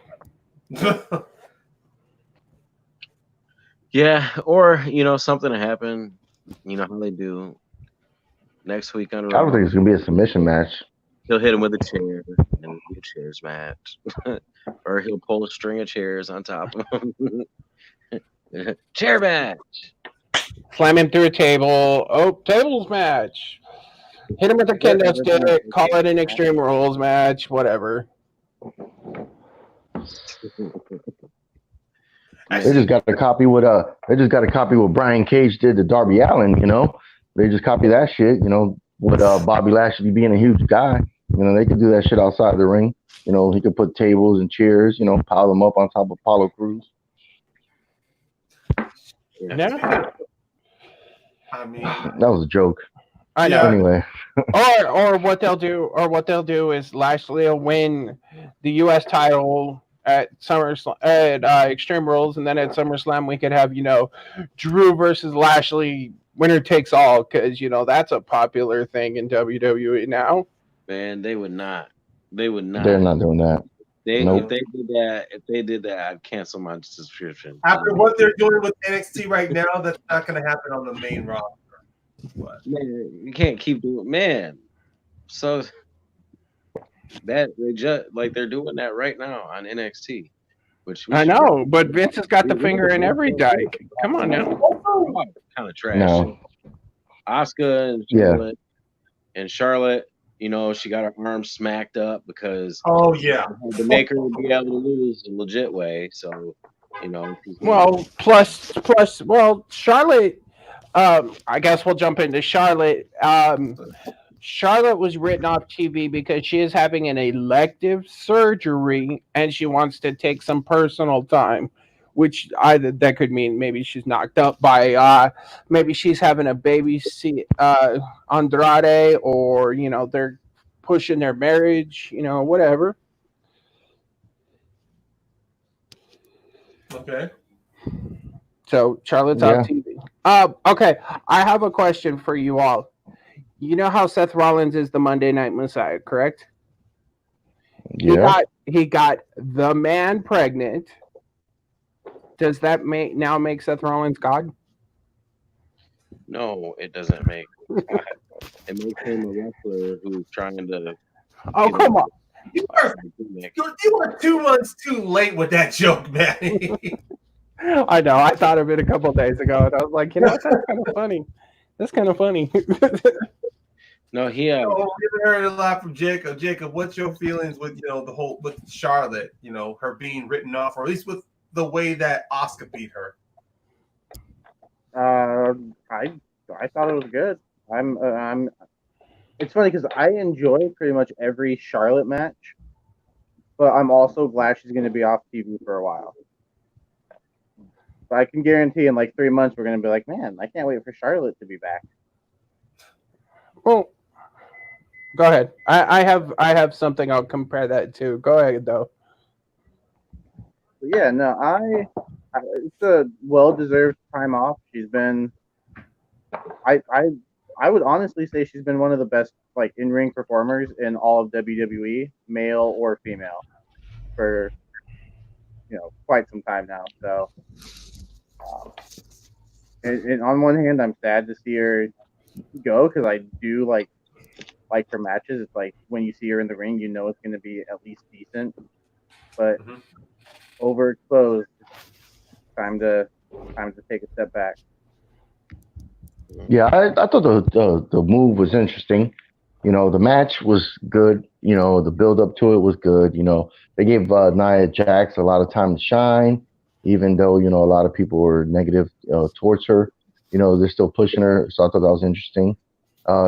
yeah, or, something to happen. You know how they do next week on I don't think it's going to be a submission match. He'll hit him with a chair and a chairs match. Or he'll pull a string of chairs on top of him. Chair match. Slam him through a table. Oh, tables match. Hit him with a kendo stick. Call it an Extreme Rules match. Whatever. They just got a copy what Brian Cage did to Darby Allin. They just copy that shit. With Bobby Lashley being a huge guy. They could do that shit outside the ring. He could put tables and chairs, pile them up on top of Apollo Crews. Yeah. I mean, that was a joke. I know. Anyway. or what they'll do is Lashley will win the U.S. title at Extreme Rules, and then at SummerSlam we could have, Drew versus Lashley, winner takes all, because, that's a popular thing in WWE now. Man, they would not. They're not doing that. If they did that, I'd cancel my subscription. After what they're doing with NXT right now, that's not going to happen on the main roster. But. Man, you can't keep doing. Man, so that they're doing that right now on NXT, which I know, but Vince has got the finger in every dike. Come on now. Kind of trash. No. Asuka and Charlotte. She got her arm smacked up because the Maker would be able to lose the legit way. So, Well, plus, Charlotte. I guess we'll jump into Charlotte. Charlotte was written off TV because she is having an elective surgery and she wants to take some personal time, which either that could mean maybe she's knocked up by maybe she's having a baby Andrade, or they're pushing their marriage, whatever. Okay. So Charlotte's Yeah. on TV. Okay, I have a question for you all. You know how Seth Rollins is the Monday Night Messiah, correct? Yeah. He got the man pregnant. Does that now make Seth Rollins God? No, it doesn't make. It makes him a wrestler who's trying to. Oh, come on. You are 2 months too late with that joke, Matty. I know. I thought of it a couple days ago, and I was like, that's kind of funny. That's kind of funny. No, he. We heard a lot from Jacob. Jacob, what's your feelings with the whole with Charlotte? Her being written off, or at least with the way that Asuka beat her. I thought it was good. I'm. It's funny because I enjoy pretty much every Charlotte match, but I'm also glad she's going to be off TV for a while. But I can guarantee in like 3 months we're going to be like, man, I can't wait for Charlotte to be back. Well, go ahead. I have something I'll compare that to. Go ahead though. But yeah, no, it's a well-deserved time off. She's been, I would honestly say she's been one of the best like in-ring performers in all of WWE, male or female, for quite some time now. So, and on one hand, I'm sad to see her go because I do like her matches. It's like when you see her in the ring, it's going to be at least decent. But overexposed, time to take a step back. Yeah, I thought the move was interesting. The match was good. The build up to it was good. They gave Nia Jax a lot of time to shine, even though a lot of people were negative towards her. They're still pushing her, so I thought that was interesting.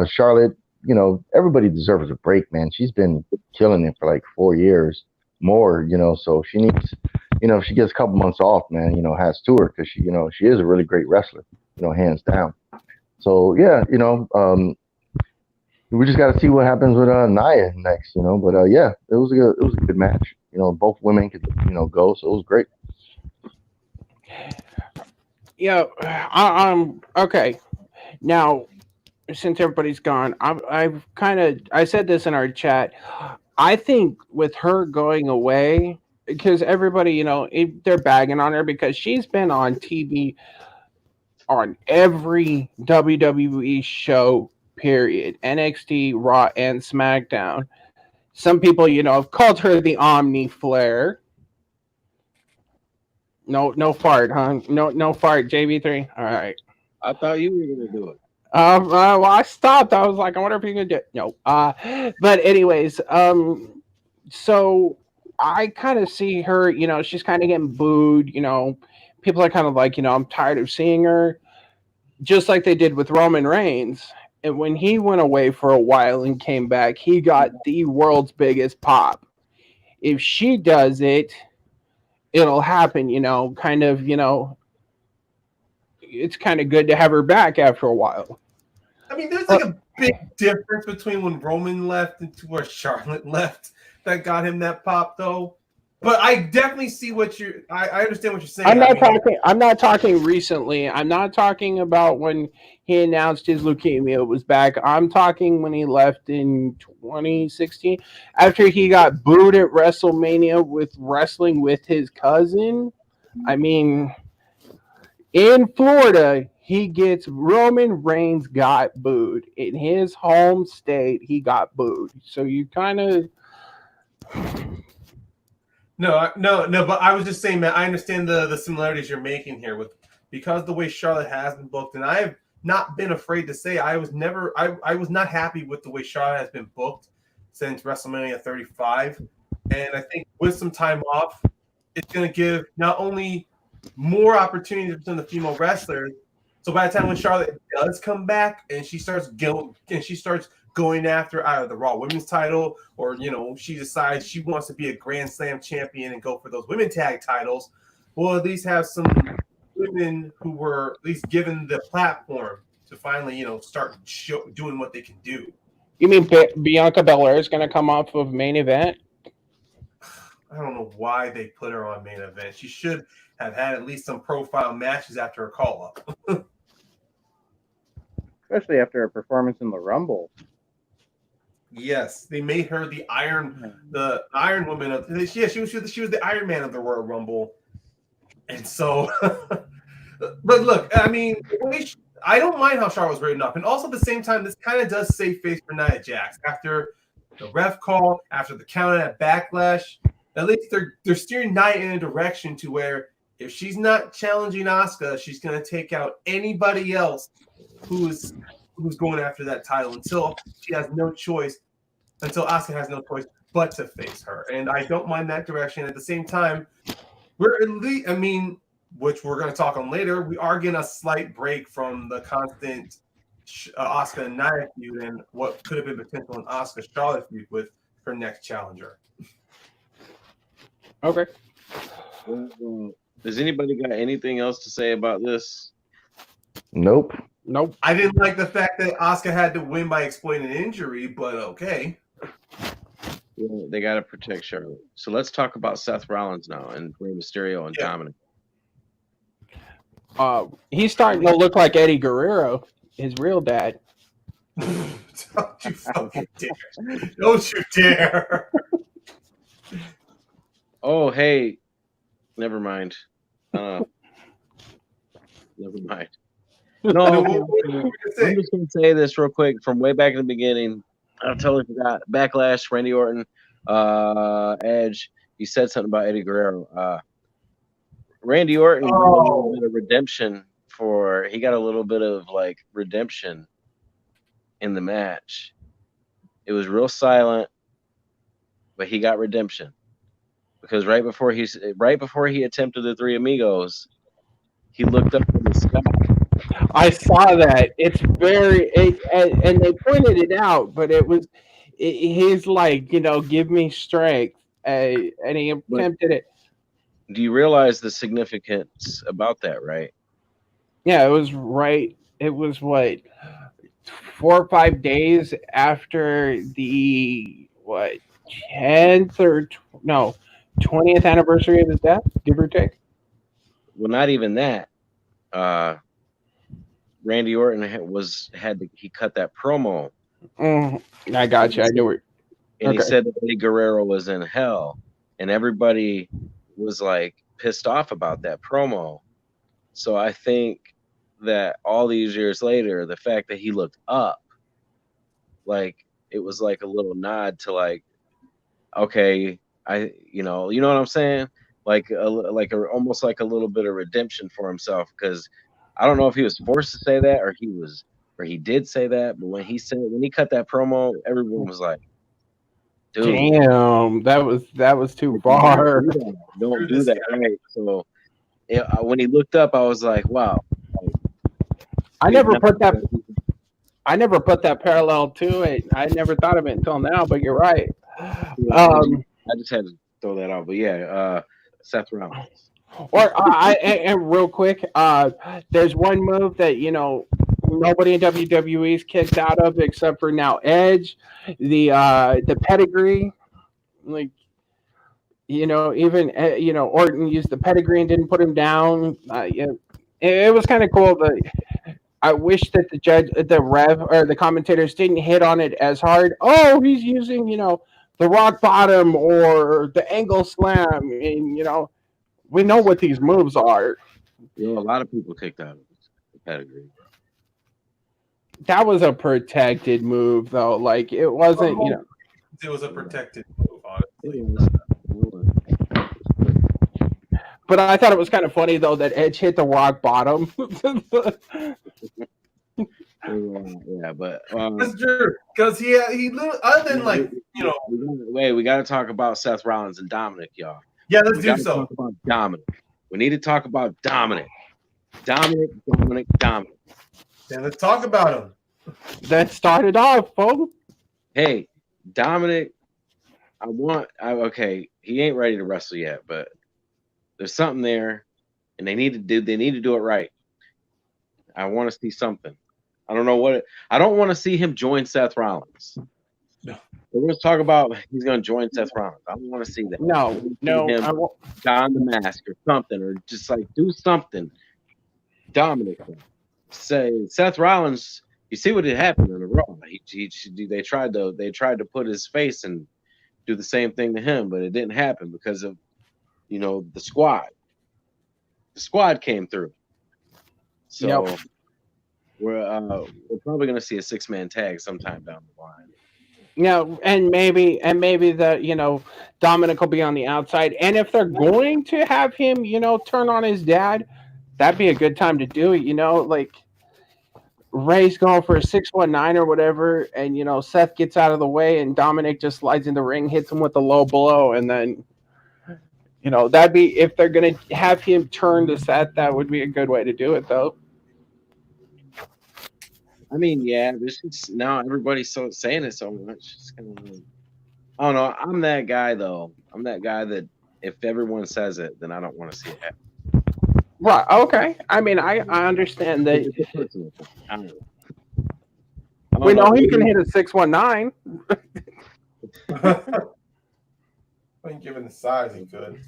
Charlotte, everybody deserves a break, man. She's been killing it for like 4 years more. So she needs, if she gets a couple months off, man, hats to her because she is a really great wrestler, hands down. So yeah, we just got to see what happens with Nia next, But yeah, it was a good match. Both women could go, so it was great. Yeah, okay. Now, since everybody's gone, I said this in our chat. I think with her going away, because everybody, they're bagging on her because she's been on TV on every WWE show, period. NXT, Raw, and SmackDown. Some people, have called her the Omni Flare. No fart, huh? No fart, JB3. All right. I thought you were gonna do it. Well, I stopped. I was like, I wonder if you can do it. No. But anyways, so I kind of see her. She's kind of getting booed. People are kind of like, I'm tired of seeing her. Just like they did with Roman Reigns. And when he went away for a while and came back, he got the world's biggest pop. If she does it, it'll happen, it's kind of good to have her back after a while. I mean, there's like a big difference between when Roman left and to where Charlotte left that got him that pop, though. But I definitely see I understand what you're saying. I'm not talking recently. I'm not talking about when he announced his leukemia was back. I'm talking when he left in 2016 after he got booed at WrestleMania with wrestling with his cousin. I mean, in Florida, Roman Reigns got booed. In his home state, he got booed. So you kind of... No, but I was just saying, man, I understand the similarities you're making here because the way Charlotte has been booked, and I have not been afraid to say I was not happy with the way Charlotte has been booked since WrestleMania 35. And I think with some time off, it's going to give not only more opportunities for the female wrestlers, so by the time when Charlotte does come back and she starts going after either the Raw Women's title or, she decides she wants to be a Grand Slam champion and go for those women tag titles, we'll at least have some women who were at least given the platform to finally, start doing what they can do. You mean Bianca Belair is going to come off of main event? I don't know why they put her on main event. She should have had at least some profile matches after her call up. Especially after a performance in the Rumble. Yes, they made her the Iron Woman of she was the Iron Man of the Royal Rumble. And so but look, I mean, I don't mind how Charlotte was written up. And also at the same time, this kind of does save face for Nia Jax. After the ref call, after the count at Backlash, at least they're steering Nia in a direction to where if she's not challenging Asuka, she's going to take out anybody else who's going after that title until she has no choice, until Asuka has no choice but to face her. And I don't mind that direction. At the same time, we're elite. I mean, which we're going to talk on later, we are getting a slight break from the constant Asuka and Nia feud and what could have been potential an Asuka Charlotte feud with her next challenger. Okay. Does anybody got anything else to say about this? Nope. I didn't like the fact that Asuka had to win by exploiting an injury, but okay. Yeah, they got to protect Charlotte. So let's talk about Seth Rollins now and Rey Mysterio and Dominic. He's starting to look like Eddie Guerrero, his real dad. Don't you fucking dare. Don't you dare. Oh, hey. Never mind. Never mind. No, I'm just going to say this real quick from way back in the beginning. I totally forgot. Backlash, Randy Orton, Edge. You said something about Eddie Guerrero. Randy Orton got a little bit of redemption he got a little bit of like redemption in the match. It was real silent, but he got redemption because right before he attempted the Three Amigos, he looked up in the sky. I saw that. It's and they pointed it out, but he's like, give me strength, and he attempted it. Do you realize the significance about that, right? Yeah, it was right. It was what 4 or 5 days after the 10th or 20th anniversary of his death, give or take. Well, not even that. Randy Orton he cut that promo. I got you. I knew it. And he said that Eddie Guerrero was in hell, and everybody was like pissed off about that promo. So I think that all these years later, the fact that he looked up, like it was like a little nod to like, okay, you know what I'm saying? Almost like a little bit of redemption for himself, because I don't know if he was forced to say that or he did say that, but when he cut that promo, everyone was like, dude, damn, that was too far. Don't do that, right? So when he looked up, I was like, wow. I never put that parallel to it. I never thought of it until now, but you're right. I just had to throw that out, but yeah, Seth Rollins. And real quick, there's one move that nobody in WWE is kicked out of except for now Edge, the pedigree, like even Orton used the pedigree and didn't put him down. It was kind of cool. I wish that the rev or the commentators didn't hit on it as hard. Oh, he's using the rock bottom or the angle slam, and we know what these moves are. A lot of people kicked out of the pedigree. That was a protected move, though. Like it wasn't, It was a protected move, honestly. But I thought it was kind of funny though that Edge hit the rock bottom. Yeah, but that's true because he other than we got to talk about Seth Rollins and Dominic, y'all. Yeah, let's do so. Talk about Dominic. We need to talk about Dominic. Yeah, let's talk about him. That started off, folks. hey, Dominic, okay, he ain't ready to wrestle yet, but there's something there, and they need to do it right. I want to see something. I don't know what I don't want to see him join Seth Rollins. No. We're going to talk about he's going to join Seth Rollins. I don't want to see that. No, him I won't. don the mask or something, or just like do something. Dominic, say Seth Rollins. You see what had happened on the Raw. They tried to put his face and do the same thing to him, but it didn't happen because of the squad. The squad came through. So Yep. we're probably going to see a 6-man tag sometime down the line. And maybe that Dominic will be on the outside, and if they're going to have him turn on his dad, that'd be a good time to do it. Like Ray's going for a 619 or whatever, and Seth gets out of the way, and Dominic just slides in the ring, hits him with a low blow, and then that'd be, if they're gonna have him turn to Seth, that would be a good way to do it, though. I mean, yeah, this is now everybody's saying it so much. It's kind of I don't know. I'm that guy though. I'm that guy that if everyone says it, then I don't want to see it happen. Right. Okay. I mean, I understand that. It's a personal thing. I don't know. We know he can hit a 619. When given the size, he could.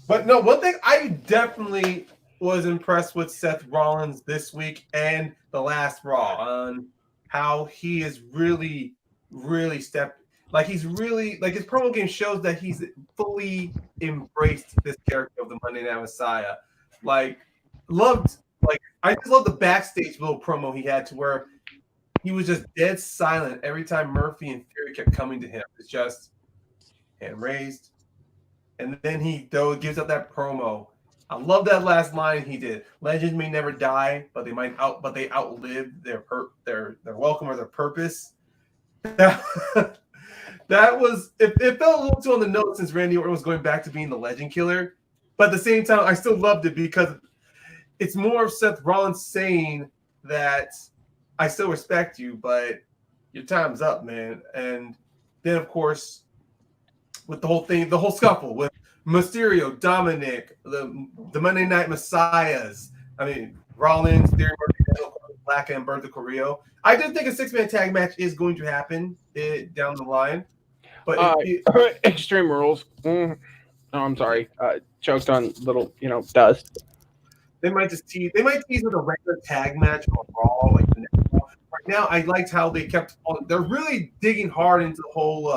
But no, one thing I definitely was impressed with Seth Rollins this week and the last Raw on how he is really, really stepped. Like he's really like his promo game shows that he's fully embraced this character of the Monday Night Messiah. I just love the backstage little promo he had to where he was just dead silent every time Murphy and Fury kept coming to him. It's just hand raised. And then he gives up that promo. I love that last line he did. Legends may never die, but they outlive their welcome or their purpose. That was it felt a little too on the nose since Randy Orton was going back to being the legend killer. But at the same time, I still loved it because it's more of Seth Rollins saying that I still respect you, but your time's up, man. And then of course, with the whole scuffle with Mysterio, Dominic, the Monday Night Messiahs. I mean, Rollins, Theory, Black, and Berto Carrillo. I did think a 6-man tag match is going to happen down the line. But Extreme Rules. Oh, I'm sorry. Choked on little, dust. They might tease with a regular tag match on Raw. Right now, I liked how they kept on. They're really digging hard into the whole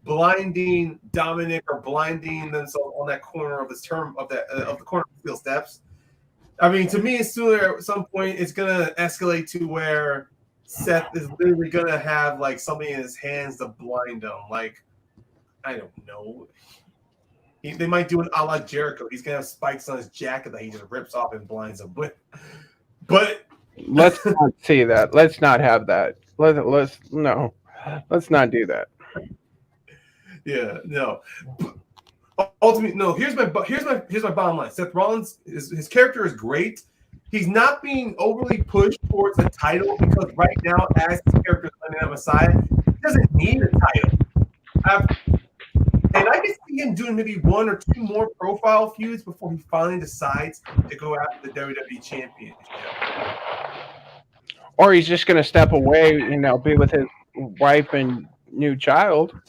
blinding Dominic or blinding themselves on that corner of his term of the corner of the steel steps. I mean, to me, sooner at some point it's gonna escalate to where Seth is literally gonna have something in his hands to blind him. I don't know. They might do an a la Jericho. He's gonna have spikes on his jacket that he just rips off and blinds him with. But let's not see that. Let's not have that. Let's not do that. Yeah, no. Ultimately, no. Here's my bottom line. Seth Rollins, his character is great. He's not being overly pushed towards a title because right now, as his character is Monday Night Messiah, he doesn't need a title. And I can see him doing maybe 1 or 2 more profile feuds before he finally decides to go after the WWE Championship. Or he's just going to step away, be with his wife and new child.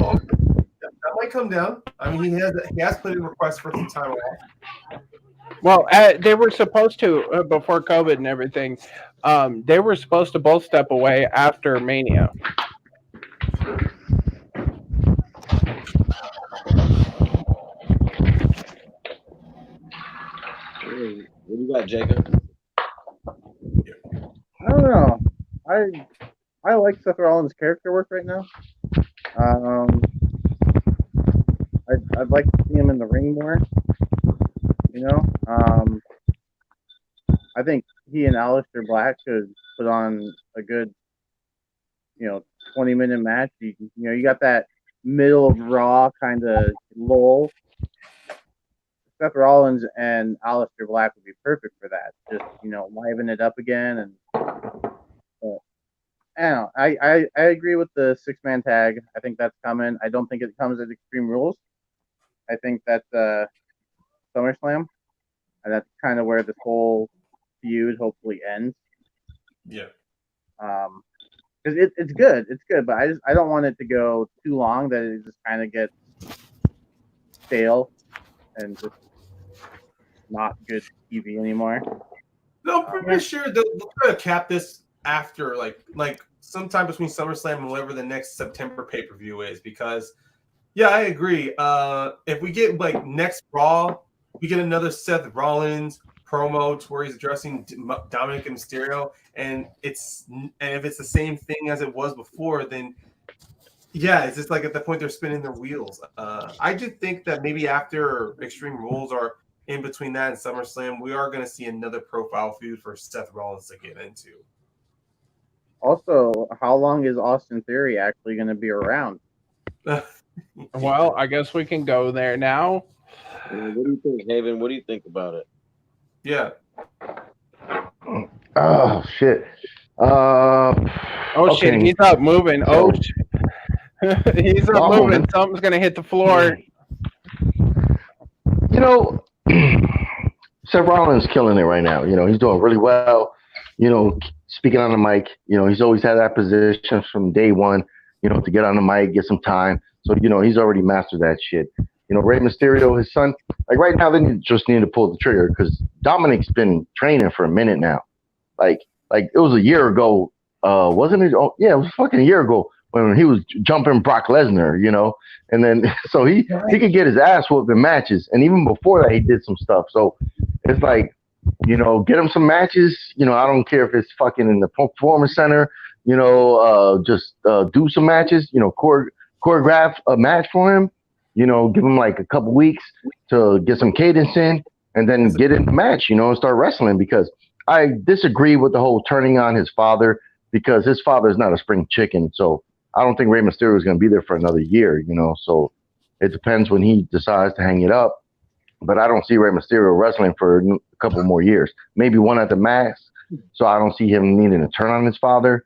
Well, that might come down. I mean, he has put in requests for some time off. Well, they were supposed to before COVID and everything. They were supposed to both step away after Mania. What do you got, Jacob? I don't know. I like Seth Rollins' character work right now. I'd like to see him in the ring more. I think he and Aleister Black could put on a good, 20-minute match. You got that middle of Raw kind of lull. Seth Rollins and Aleister Black would be perfect for that. Just liven it up again, and I don't know. I agree with the 6-man tag. I think that's coming. I don't think it comes at Extreme Rules. I think that's SummerSlam, and that's kind of where this whole feud hopefully ends. Yeah. Because it's good, but I don't want it to go too long that it just kind of gets stale and just not good TV anymore. No, I'm pretty sure they'll try to cap this after like sometime between SummerSlam and whatever the next September pay-per-view is, because yeah, I agree. If we get like next Raw, we get another Seth Rollins promo to where he's addressing Dominic and Mysterio, and if it's the same thing as it was before, then yeah, it's just like at the point they're spinning their wheels. I just think that maybe after Extreme Rules or in between that and SummerSlam, we are going to see another profile feud for Seth Rollins to get into. Also, how long is Austin Theory actually going to be around? Well, I guess we can go there now. What do you think, Haven? What do you think about it? Yeah. Oh shit. Oh Okay. shit, he's up moving. Oh shit. He's up I'm moving. moving. Something's gonna hit the floor. You know, Seth Rollins is killing it right now. You know, he's doing really well. You know, speaking on the mic. You know, he's always had that position from day one. You know, to get on the mic, get some time. So you know, he's already mastered that shit. You know, Rey Mysterio, his son. Like right now, they just need to pull the trigger because Dominic's been training for a minute now. Like it was a year ago, wasn't it? Oh, yeah, it was fucking a year ago when he was jumping Brock Lesnar, you know, and then so he could get his ass whooped in matches, and even before that he did some stuff. So it's like, you know, get him some matches. You know, I don't care if it's fucking in the Performance Center. You know, just do some matches. You know, choreograph a match for him. You know, give him like a couple weeks to get some cadence in, and then get in the match. You know, and start wrestling because I disagree with the whole turning on his father because his father is not a spring chicken. So I don't think Rey Mysterio is going to be there for another year, you know. So it depends when he decides to hang it up. But I don't see Rey Mysterio wrestling for a couple more years. Maybe one at the max. So I don't see him needing to turn on his father.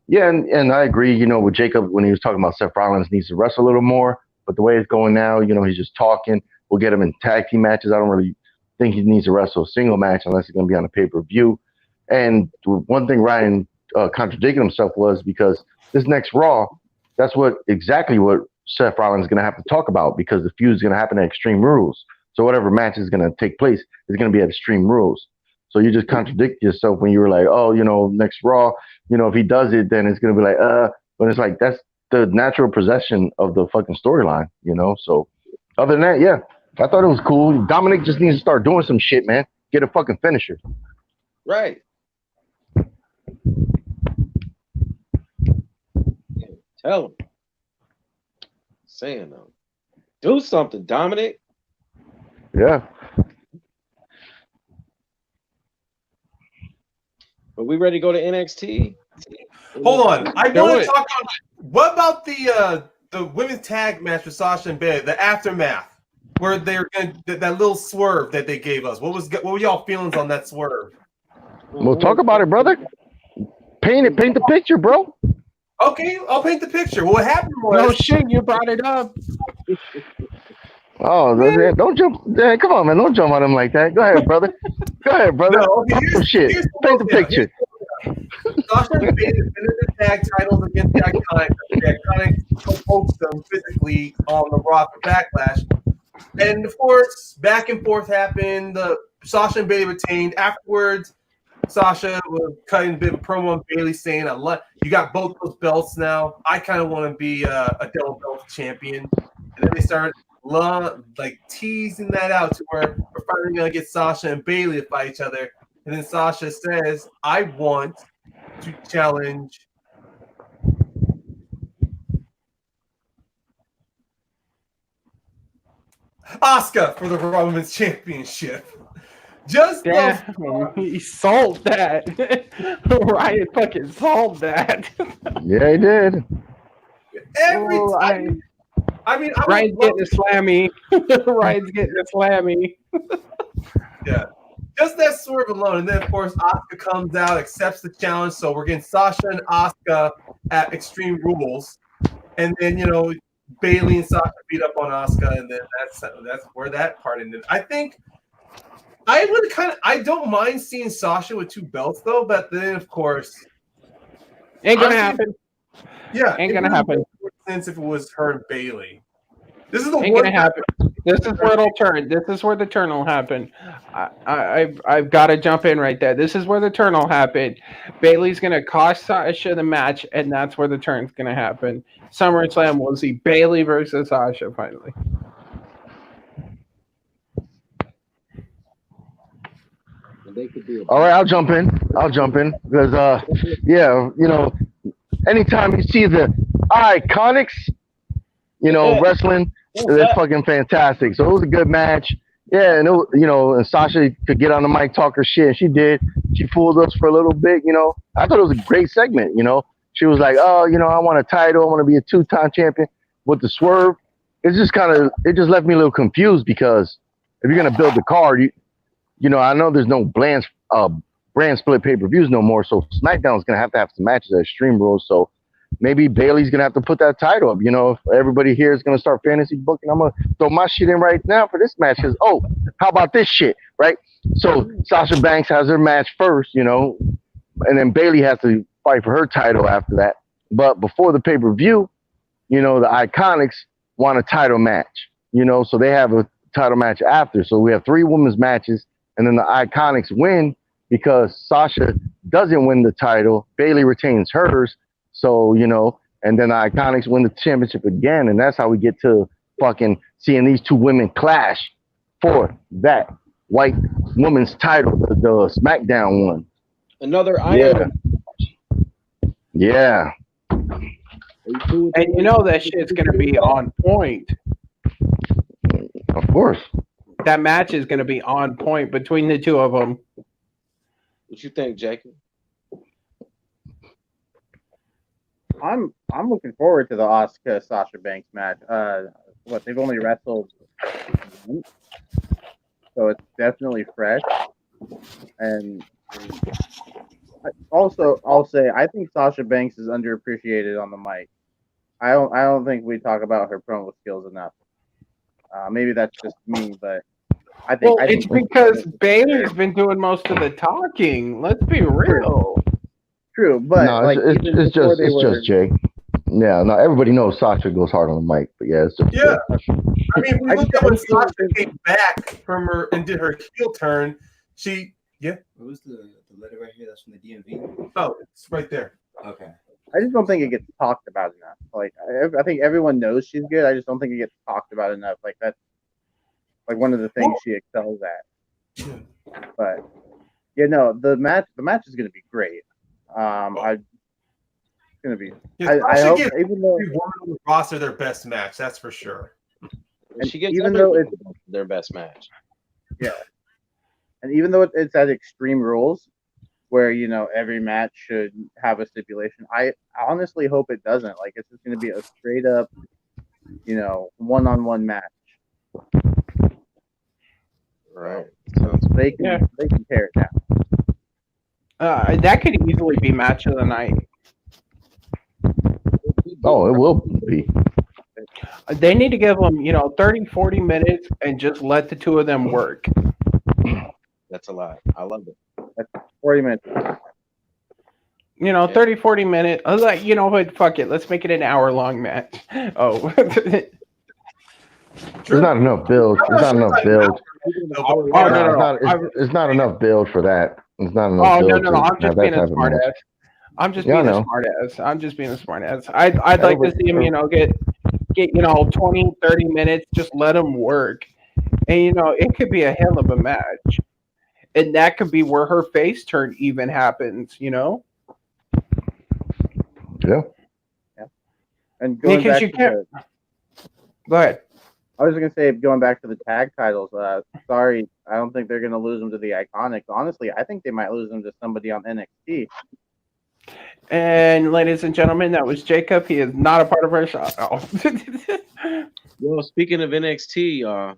Yeah, and I agree, you know, with Jacob when he was talking about Seth Rollins needs to wrestle a little more. But the way it's going now, you know, he's just talking. We'll get him in tag team matches. I don't really think he needs to wrestle a single match unless it's going to be on a pay-per-view. And one thing Ryan contradicted himself was because this next Raw, that's exactly what Seth Rollins is going to have to talk about because the feud is going to happen at Extreme Rules. So whatever match is going to take place is going to be at Extreme Rules. So you just contradict yourself when you were like, oh, you know, next Raw, you know, if he does it, then it's going to be like, but it's like that's the natural possession of the fucking storyline, you know. So other than that, yeah, I thought it was cool. Dominic just needs to start doing some shit, man. Get a fucking finisher. Right. Tell him. Saying though. Do something, Dominic. Yeah. Are we ready to go to NXT? Hold on. I want to it. talk on what about the women's tag match with Sasha and Bayley, the aftermath, where they're that little swerve that they gave us. What were y'all feelings on that swerve? Well, talk about it, brother. Paint the picture, bro. Okay, I'll paint the picture. What happened was No shit, you brought it up. Oh, man, don't jump. Man, come on, man. Don't jump on him like that. Go ahead, brother. Go ahead, brother. No, okay, Oh, shit. Paint the picture. Sasha and Bayley defended the tag titles against the Iconics. The Iconics coached them physically on the Raw for Backlash. And of course, back and forth happened. Sasha and Bayley retained. Afterwards, Sasha was cutting a bit of a promo on Bayley saying, you got both those belts now. I kind of want to be a double belt champion. And then they started teasing that out to where we're finally going to get Sasha and Bayley to fight each other. And then Sasha says, I want to challenge Asuka for the Raw Women's Championship. Just Damn, he sold that. Ryan fucking sold that. Yeah, he did. every Oh, time. I mean, Ryan's getting a slammy. Ryan's getting a slammy. Yeah. just that swerve alone. And then, of course, Asuka comes out, accepts the challenge. So we're getting Sasha and Asuka at Extreme Rules. And then, Bailey and Sasha beat up on Asuka. And then that's where that part ended. I think I don't mind seeing Sasha with 2 belts, though. But then, of course, Ain't gonna happen. Yeah. Ain't gonna happen. Since if it was her and Bailey. This is the Ain't gonna happen. This is where it'll turn. This is where the turn will happen. I've got to jump in right there. This is where the turn will happen. Bailey's gonna cost Sasha the match, and that's where the turn's gonna happen. SummerSlam, we'll see Bailey versus Sasha finally. All right, I'll jump in because anytime you see the Iconics, wrestling, that's fucking fantastic. So it was a good match. Yeah, and and Sasha could get on the mic, talk her shit, and she did. She fooled us for a little bit, I thought it was a great segment, She was like, oh, I want a title. I want to be a 2-time champion. With the swerve, it just left me a little confused because if you're gonna build the card, I know there's no brand split pay-per-views no more, so SmackDown's gonna have to have some matches at Extreme Rules. So maybe Bailey's gonna have to put that title up. If everybody here is gonna start fantasy booking, I'm gonna throw my shit in right now for this match. Cause how about this shit, right? So Sasha Banks has her match first, and then Bailey has to fight for her title after that. But before the pay-per-view, the Iconics want a title match, so they have a title match after. So we have 3 women's matches, and then the Iconics win because Sasha doesn't win the title. Bailey retains hers. So, and then the Iconics win the championship again. And that's how we get to fucking seeing these 2 women clash for that white woman's title, the SmackDown one. Another iron. Yeah. And that shit's gonna be on point. Of course. That match is gonna be on point between the 2 of them. What you think, Jacob? I'm looking forward to the Asuka Sasha Banks match. They've only wrestled once, so it's definitely fresh. And also, I'll say I think Sasha Banks is underappreciated on the mic. I don't think we talk about her promo skills enough. Maybe that's just me, but I think it's because Bailey's been doing most of the talking. Let's be real. True, but no, it's just Jake. Yeah, no, everybody knows Sasha goes hard on the mic, but yeah, it's just Jake. I mean, we look at when Sasha came back from her and did her heel turn. What was the letter right here? That's from the DMV. Oh, it's right there. Okay. I just don't think it gets talked about enough. Like, I think everyone knows she's good. I just don't think it gets talked about enough. Like, that's like one of the things she excels at. But the match is going to be great. It's going to be. I hope, even though every woman on the roster their best match, that's for sure. And she gets even though it's their best match. Yeah, and even though it's at Extreme Rules, where every match should have a stipulation, I honestly hope it doesn't. Like, it's just going to be a straight up, one-on-one match. Right. They can tear it down. That could easily be match of the night. Oh, it will be. They need to give them, 30, 40 minutes and just let the 2 of them work. That's a lot. I love it. That's 40 minutes. 30, 40 minutes. I was like, what? Fuck it. Let's make it an hour-long match. Oh. There's not enough build. It's not enough build for that. It's not enough build. No. I'm just being a smart ass. I'm just being a smart ass. I'd like to see him, get 20, 30 minutes. Just let him work. And, it could be a hell of a match. And that could be where her face turn even happens, Yeah. And going back Go ahead. I was going to say, going back to the tag titles, sorry, I don't think they're going to lose them to the Iconics. Honestly, I think they might lose them to somebody on NXT. And ladies and gentlemen, that was Jacob. He is not a part of our show. Well, speaking of NXT,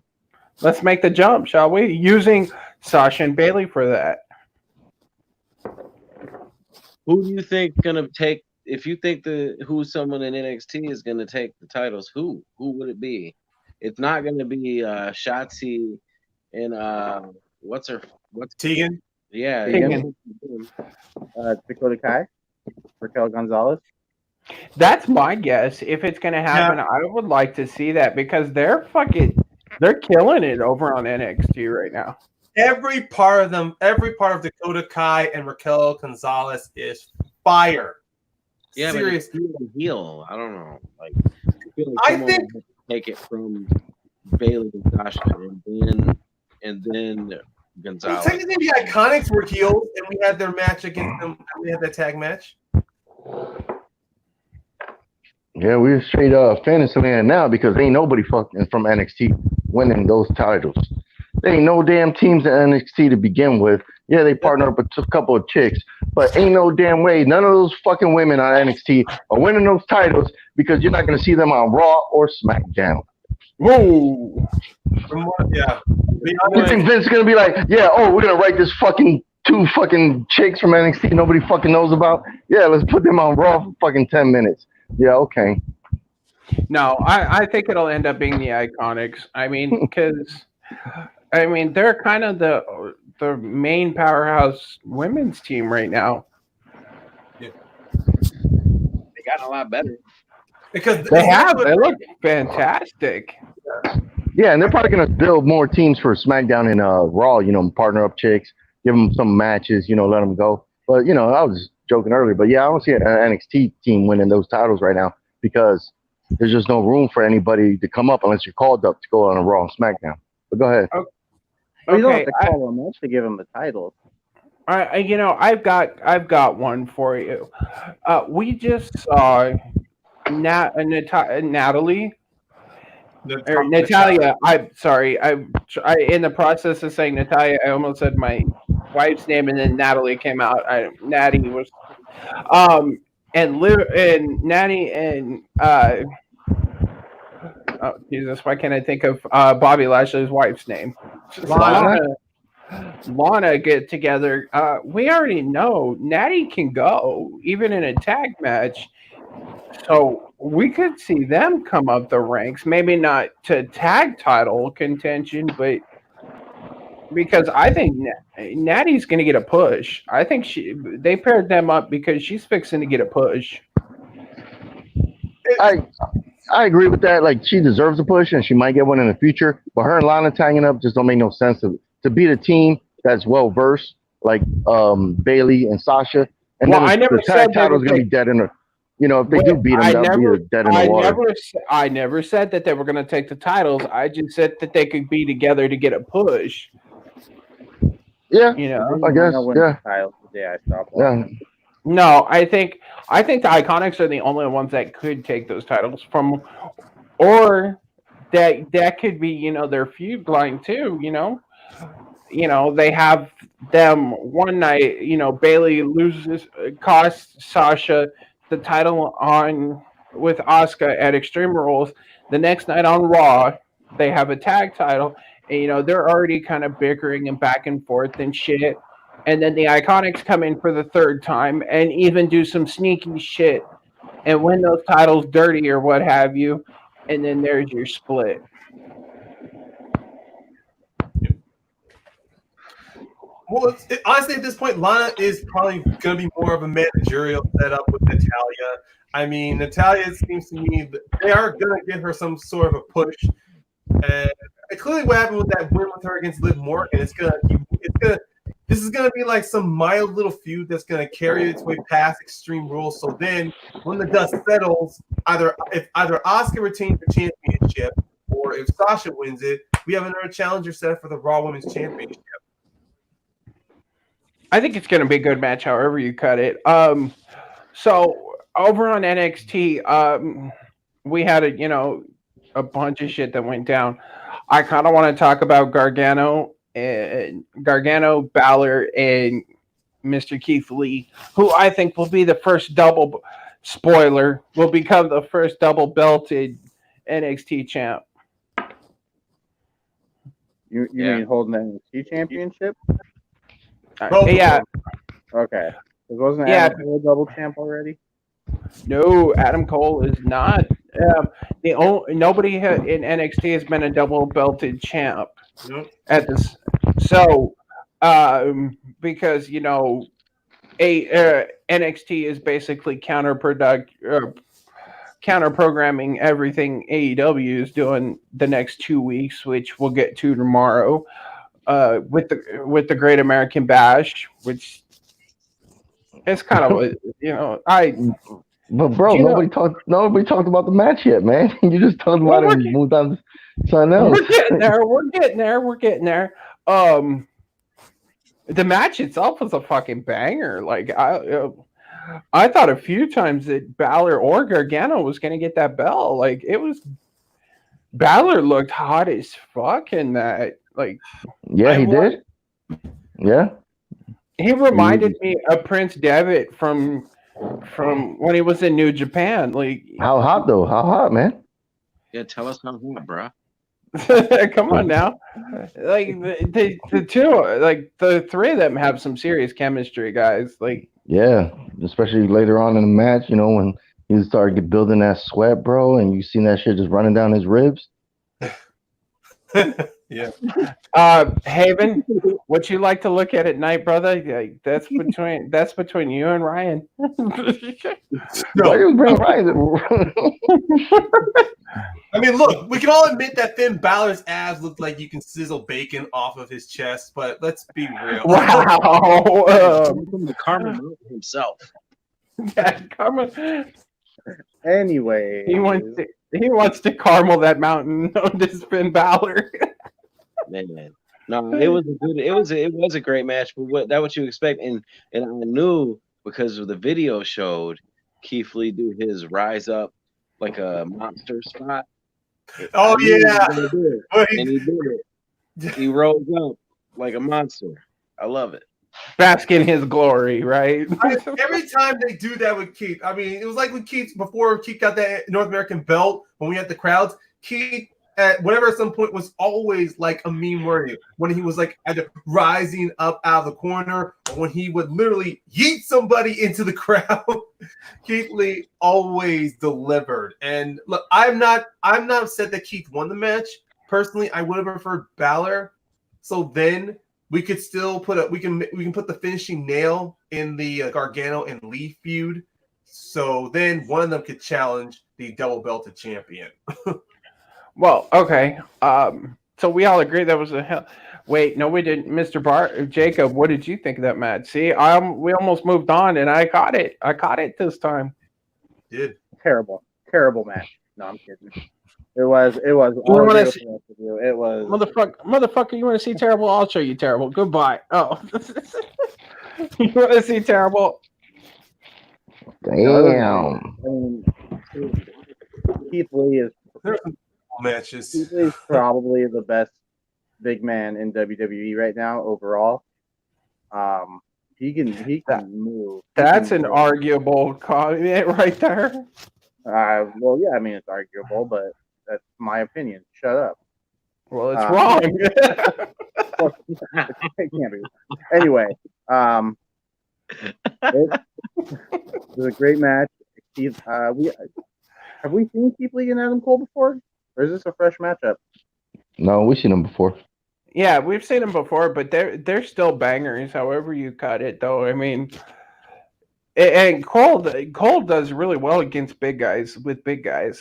let's make the jump, shall we? Using Sasha and Bailey for that. Who do you think gonna take? If you think who's someone in NXT is gonna take the titles, who would it be? It's not gonna be Shotzi and what's Tegan. yeah Tegan. Dakota Kai, Raquel Gonzalez. That's my guess. If it's gonna happen, I would like to see that because they're killing it over on NXT right now. Every part of Dakota Kai and Raquel Gonzalez is fire. Yeah, Serious. but it's heel. I don't know. Like, I think take it from Bailey and Sasha, and then Gonzalez. Well, technically, the Iconics were healed, and we had their match against them. We had that tag match. Yeah, we're straight fantasy land now because ain't nobody fucking from NXT winning those titles. There ain't no damn teams in NXT to begin with. Yeah, they partner up with a couple of chicks, but ain't no damn way none of those fucking women on NXT are winning those titles because you're not going to see them on Raw or SmackDown. Whoa! Yeah. You think Vince is going to be like, yeah, we're going to write this fucking 2 fucking chicks from NXT nobody fucking knows about? Yeah, let's put them on Raw for fucking 10 minutes. Yeah, okay. No, I think it'll end up being the Iconics. I mean, because they're kind of the main powerhouse women's team right now. Yeah. They got a lot better because they look fantastic. Yeah, and they're probably going to build more teams for SmackDown and Raw, partner up chicks, give them some matches, let them go. But, I was joking earlier, but yeah, I don't see an NXT team winning those titles right now because there's just no room for anybody to come up unless you're called up to go on a Raw and SmackDown. But go ahead. Okay. You don't have to call them up to give them the titles. I've got one for you. We just saw Natalia. I'm sorry. I in the process of saying Natalia, I almost said my wife's name, and then Natalie came out. Natty was, and Natty and oh Jesus, why can't I think of Bobby Lashley's wife's name? Lana get together. We already know Natty can go even in a tag match. So we could see them come up the ranks, maybe not to tag title contention, but because I think Natty's going to get a push. I think they paired them up because she's fixing to get a push. I agree with that. Like, she deserves a push, and she might get one in the future. But her and Lana tagging up just don't make no sense to beat a team that's well versed, like Bailey and Sasha. And then the tag title is going to be dead in her. If they do beat them, they'll be dead in the water. I never said that they were going to take the titles. I just said that they could be together to get a push. Yeah, I guess. Yeah. No, I think the Iconics are the only ones that could take those titles from, or that could be their feud line too. They have them one night. Bailey costs Sasha the title with Asuka at Extreme Rules. The next night on Raw, they have a tag title, and they're already kind of bickering and back and forth and shit. And then the Iconics come in for the third time and even do some sneaky shit and win those titles dirty or what have you. And then there's your split. Well, honestly, at this point, Lana is probably going to be more of a managerial setup with Natalia. I mean, Natalia, it seems to me that they are going to give her some sort of a push. And clearly, what happened with that win with her against Liv Morgan, this is going to be like some mild little feud that's going to carry its way past Extreme Rules. So then, when the dust settles, either Asuka retains the championship or if Sasha wins it, we have another challenger set for the Raw Women's Championship. I think it's going to be a good match, however you cut it. So over on NXT, we had a bunch of shit that went down. I kind of want to talk about Gargano, Balor, and Mr. Keith Lee, who I think will be the first will become the first double belted NXT champ. You Yeah. mean holding the NXT championship? Both of Yeah, them. Okay. Because wasn't Yeah. Adam Cole a double champ already? no, Adam Cole is not. Nobody in NXT has been a double belted champ Yep. at this. So, because NXT is basically counter programming everything AEW is doing the next 2 weeks, which we'll get to tomorrow. With the Great American Bash, which is kind of But bro, nobody talked about the match yet, man. You just talked about it and moved on to something else. We're getting there. The match itself was a fucking banger. Like I thought a few times that Balor or Gargano was gonna get that belt. Like it was. Balor looked hot as fuck in that. Like Yeah, he did. Yeah. he reminded me of Prince Devitt from when he was in New Japan. Like How hot though? How hot, man? Yeah, tell us how hot, bro. come on now. Like the two, like the three of them have some serious chemistry, guys. Like Yeah, especially later on in the match, when he started building that sweat, bro, and you seen that shit just running down his ribs. Yeah. Haven, what you like to look at night, brother? Like, that's between you and Ryan. Why you bring Ryan? I mean, look, we can all admit that Finn Balor's abs look like you can sizzle bacon off of his chest, but let's be real. Wow. From the Karma Mountain himself. Anyway. He wants to caramel that mountain known as Finn Balor. Man. No, it was a great match, but what you expect, and I knew because of the video showed Keith Lee do his rise up like a monster spot. Oh yeah, and he did it. He rose up like a monster. I love it. Bask in his glory, right? Every time they do that with Keith, I mean, it was like with Keith before Keith got that North American belt when we had the crowds. Keith, at some point, was always like a meme worthy when he was like either rising up out of the corner or when he would literally yeet somebody into the crowd. Keith Lee always delivered. And look, I'm not upset that Keith won the match. Personally, I would have preferred Balor. So then we could still we can put the finishing nail in the Gargano and Lee feud. So then one of them could challenge the double belted champion. Well, okay. So we all agree that was a hell. Wait, no, we didn't. Mr. Jacob, what did you think of that match? See, we almost moved on, and I caught it. I caught it this time. Did Terrible match. No, I'm kidding. It was. You want to see? It was. Motherfucker, you want to see terrible? I'll show you terrible. Goodbye. Oh, you want to see terrible? Damn. I mean, Keith Lee is matches. Keith Lee is probably the best big man in WWE right now overall. He can move. That's an arguable comment right there. Well, yeah, I mean it's arguable, but that's my opinion. Shut up. Well, it's wrong. It can't be. Anyway, it was a great match. Keith, have we seen Keith Lee and Adam Cole before, or is this a fresh matchup? No, we've seen him before. Yeah, we've seen them before, but they're still bangers. However you cut it, though. I mean, and Cole does really well against big guys with big guys.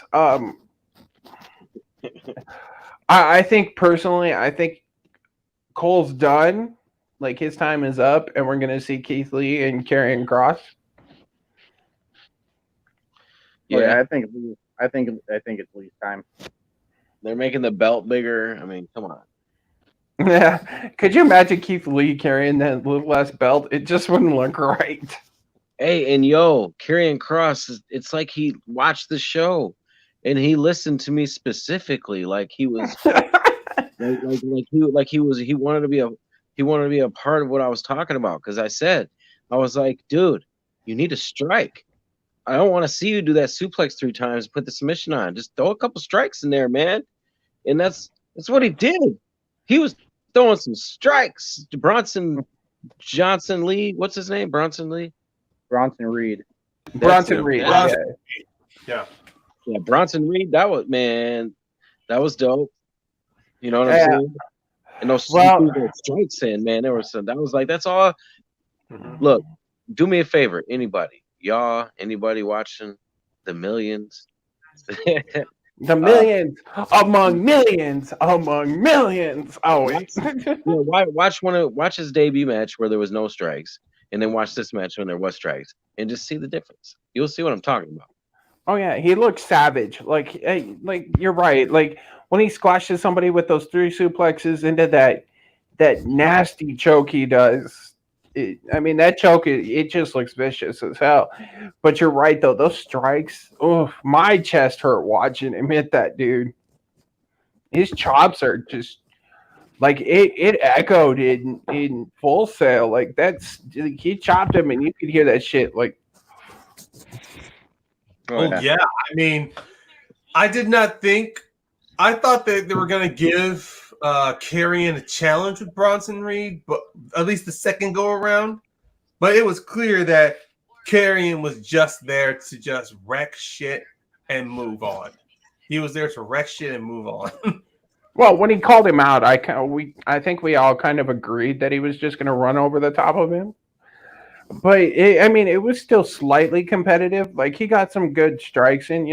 I think personally, Cole's done. Like his time is up, and we're gonna see Keith Lee and Karrion Kross. Yeah, I think it's Lee's time. They're making the belt bigger. I mean, come on. Yeah, could you imagine Keith Lee carrying that little less belt? It just wouldn't look right. Hey, and Karrion Kross, it's like he watched the show and he listened to me specifically, like he was he wanted to be a part of what I was talking about, because I was like, dude, you need to strike. I don't want to see you do that suplex 3 times, put the submission on. Just throw a couple strikes in there, man. And that's what he did. He was throwing some strikes. Bronson Johnson Lee. What's his name? Bronson Lee? Bronson Reed. Bronson him. Reed. Yeah. Yeah. Yeah, Bronson Reed. That was dope. You know what I'm Yeah. saying? And those Well- strikes in, man. There was some. That was like, that's all. Look, do me a favor, anybody, y'all, anybody watching the millions. The millions among millions among millions. Oh wait. Watch his debut match where there was no strikes, and then watch this match when there was strikes, and just see the difference. You'll see what I'm talking about. Oh yeah, he looks savage. Like you're right. Like when he squashes somebody with those 3 suplexes into that nasty choke he does. That choke, it just looks vicious as hell. But you're right though; those strikes. Oh, my chest hurt watching him hit that dude. His chops are just like it echoed in Full Sail. Like he chopped him, and you could hear that shit. Like, Yeah. I mean, I did not think. I thought that they were going to give Karrion a challenge with Bronson Reed, but at least the second go around. But it was clear that Karrion was just there to just wreck shit and move on. He was there to wreck shit and move on. well, when he called him out, I think we all kind of agreed that he was just going to run over the top of him. But it was still slightly competitive. Like he got some good strikes in.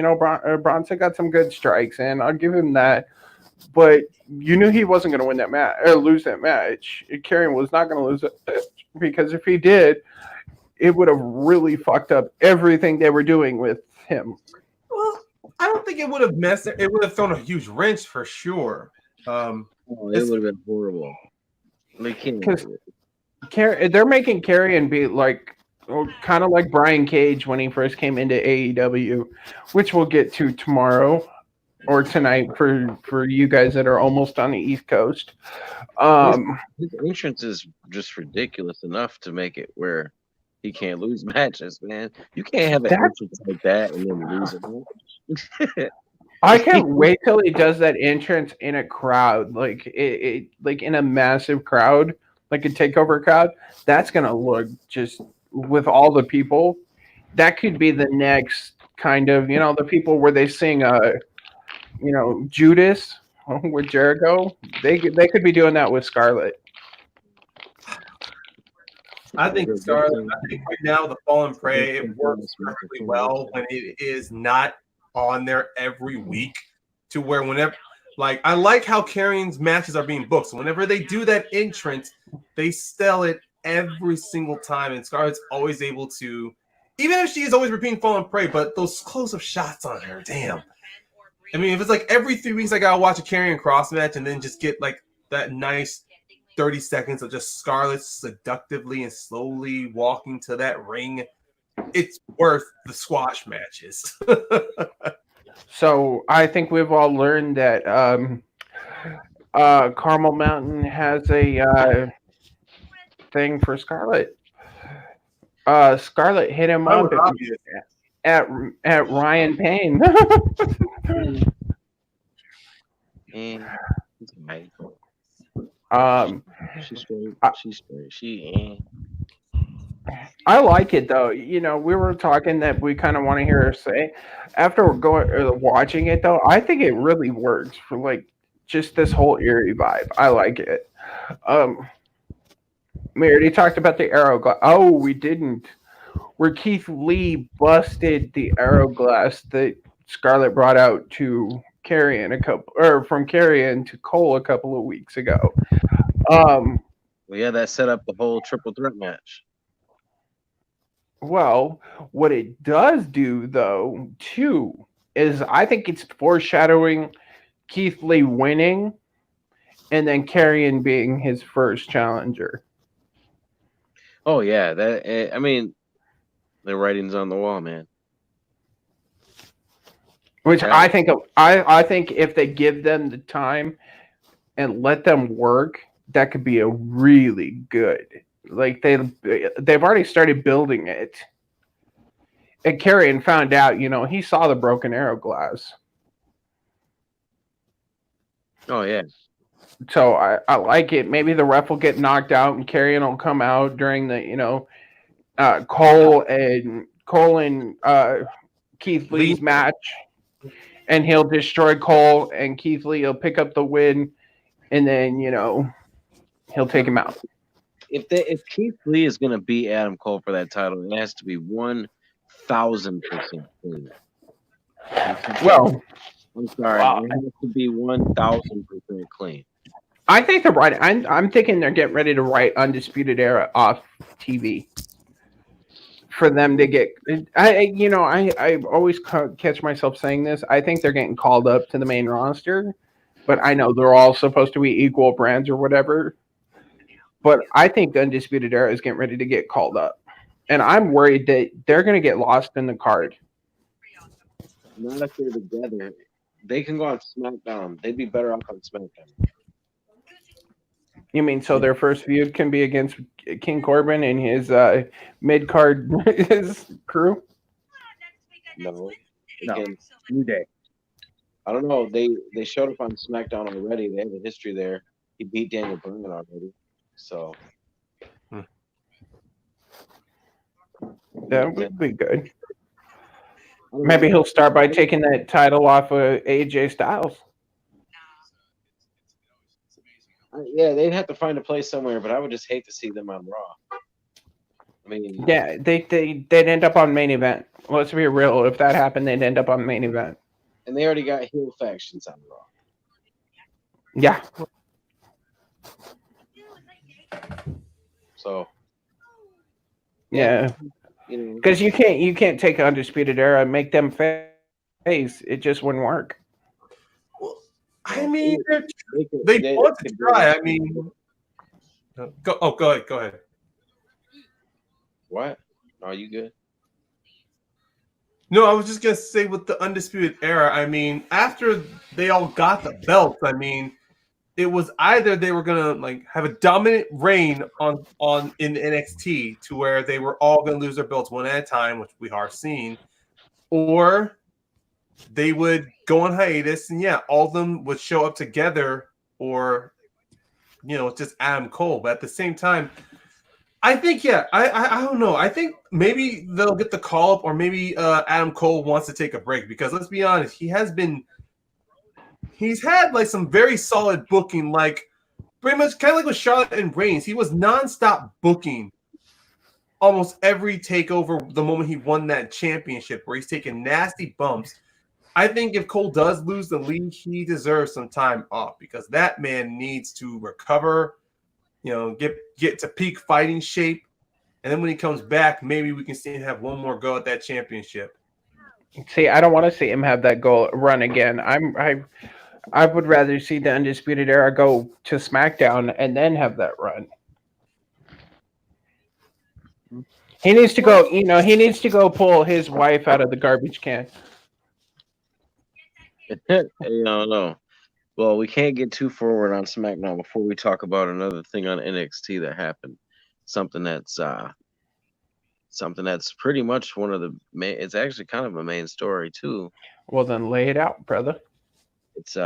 Bronson got some good strikes in. I'll give him that. But you knew he wasn't going to win that match or lose that match. Karrion was not going to lose it because if he did, it would have really fucked up everything they were doing with him. Well, I don't think it would have messed it. It would have thrown a huge wrench for sure. It would have been horrible. They can't. They're making Karrion be like kind of like Brian Cage when he first came into AEW, which we'll get to tomorrow or tonight for you guys that are almost on the East Coast. His entrance is just ridiculous enough to make it where he can't lose matches, man. You can't have an entrance like that and then lose it. I can't wait till he does that entrance in a crowd, like like in a massive crowd, like a takeover crowd. That's gonna look just with all the people. That could be the next kind of the people where they sing Judas with Jericho. They could be doing that with Scarlett. I think Scarlett. I think right now the Fallen Prey it works perfectly well when it is not on there every week. To where whenever, like, I like how Karrion's matches are being booked. So whenever they do that entrance, they sell it every single time, and Scarlett's always able to, even if she is always repeating Fallen Prey, but those close-up shots on her, damn. I mean, if it's like every 3 weeks, I gotta watch a Karrion Kross match and then just get like that nice 30 seconds of just Scarlett seductively and slowly walking to that ring, it's worth the squash matches. So I think we've all learned that Carmel Mountain has a thing for Scarlett. Scarlett hit him up at Ryan Payne. She's straight. I like it though. We were talking that we kind of want to hear her say. After watching it though, I think it really works for like just this whole eerie vibe. I like it. We already talked about the arrow glass. Oh, we didn't. Where Keith Lee busted the arrow glass that Scarlett brought out to from Karrion to Cole a couple of weeks ago. That set up the whole triple threat match. Well, what it does do, though, too, is I think it's foreshadowing Keith Lee winning and then Karrion being his first challenger. Oh, yeah. The writing's on the wall, man. Which I think if they give them the time and let them work, that could be a really good. Like they've already started building it. And Karrion found out, he saw the broken arrow glass. Oh yeah. So I like it. Maybe the ref will get knocked out and Karrion will come out during the Cole and Keith Lee's match, and he'll destroy Cole, and Keith Lee will pick up the win, and then he'll take him out. If Keith Lee is gonna beat Adam Cole for that title, it has to be 1,000% clean. Well, I'm sorry, it has to be 1,000% clean. I think they're right. I'm thinking they're getting ready to write Undisputed Era off TV for them to get. I always catch myself saying this. I think they're getting called up to the main roster, but I know they're all supposed to be equal brands or whatever. But I think the Undisputed Era is getting ready to get called up, and I'm worried that they're going to get lost in the card. Not if they're together. They can go on SmackDown. They'd be better off on SmackDown. You mean so their first feud can be against King Corbin and his mid-card his crew? No. Against New Day. I don't know. They showed up on SmackDown already. They have a history there. He beat Daniel Bryan already. So that would be good. Maybe he'll start by taking that title off of AJ Styles. Yeah, they'd have to find a place somewhere, but I would just hate to see them on Raw. I mean, yeah, they'd end up on main event. Let's be real. If that happened, they'd end up on main event. And they already got heel factions on Raw. Yeah. So. Yeah. Because you can't take Undisputed Era and make them face. It just wouldn't work. I mean, they want to try. I mean, go ahead. What? Are you good? No, I was just gonna say with the Undisputed Era. I mean, after they all got the belts, I mean, it was either they were gonna have a dominant reign on in NXT to where they were all gonna lose their belts one at a time, which we are seeing, or they would go on hiatus, and all of them would show up together, or just Adam Cole. But at the same time, I think I don't know. I think maybe they'll get the call up, or maybe Adam Cole wants to take a break, because let's be honest, he's had some very solid booking, pretty much kind of like with Charlotte and Reigns. He was nonstop booking almost every takeover the moment he won that championship, where he's taking nasty bumps. I think if Cole does lose the league, he deserves some time off, because that man needs to recover, get to peak fighting shape. And then when he comes back, maybe we can see him have one more go at that championship. See, I don't want to see him have that goal run again. I would rather see the Undisputed Era go to SmackDown and then have that run. He needs to go, he needs to go pull his wife out of the garbage can. No. Well, we can't get too forward on SmackDown before we talk about another thing on NXT that happened. Something that's pretty much one of the main. It's actually kind of a main story too. Well, then lay it out, brother. It's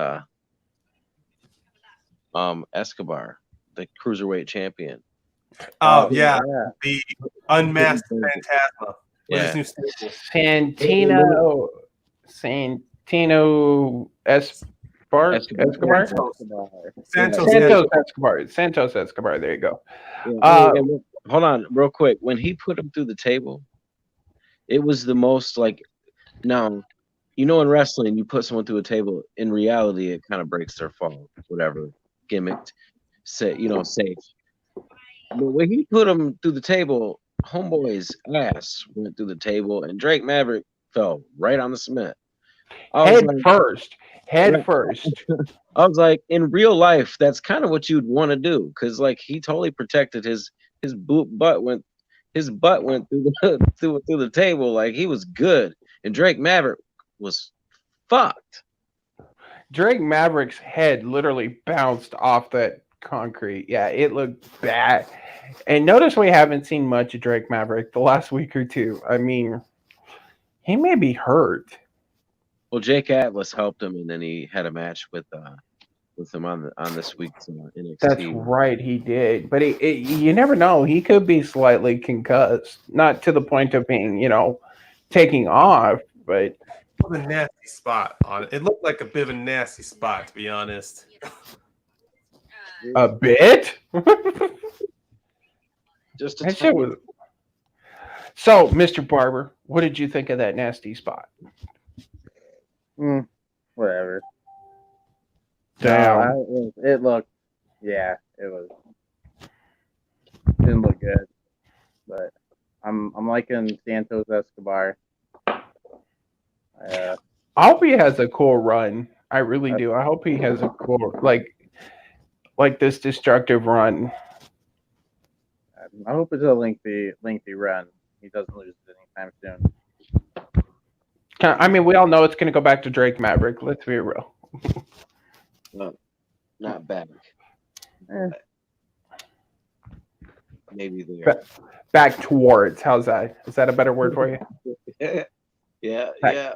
Escobar, the cruiserweight champion. Oh yeah, the unmasked Phantasma. Yeah, Santino Escobar. Santos Escobar. There you go. Yeah, hold on, real quick. When he put him through the table, it was the most now, in wrestling, you put someone through a table. In reality, it kind of breaks their fall, whatever gimmicked, safe. But when he put him through the table, Homeboy's ass went through the table, and Drake Maverick fell right on the cement. Head first. I was like, in real life, that's kind of what you'd want to do, because he totally protected his butt went through the table, he was good, and Drake Maverick was fucked. Drake Maverick's head literally bounced off that concrete. Yeah, it looked bad. And notice we haven't seen much of Drake Maverick the last week or two. I mean, he may be hurt. Well, Jake Atlas helped him, and then he had a match with with him on this week's NXT. That's right, he did. But you never know. He could be slightly concussed, not to the point of being, taking off, but It was a nasty spot on it. It looked like a bit of a nasty spot, to be honest. a bit. Just a That shit was. So, Mr. Barber, what did you think of that nasty spot? Whatever. Damn. No, it looked. Yeah, it was. Didn't look good, but I'm liking Santos Escobar. I hope he has a cool run. I really do. I hope he has a cool like this destructive run. I hope it's a lengthy run. He doesn't lose it anytime soon. I mean, we all know it's going to go back to Drake Maverick. Let's be real. No, not back. Maybe there. Back towards. How's that? Is that a better word for you? Yeah.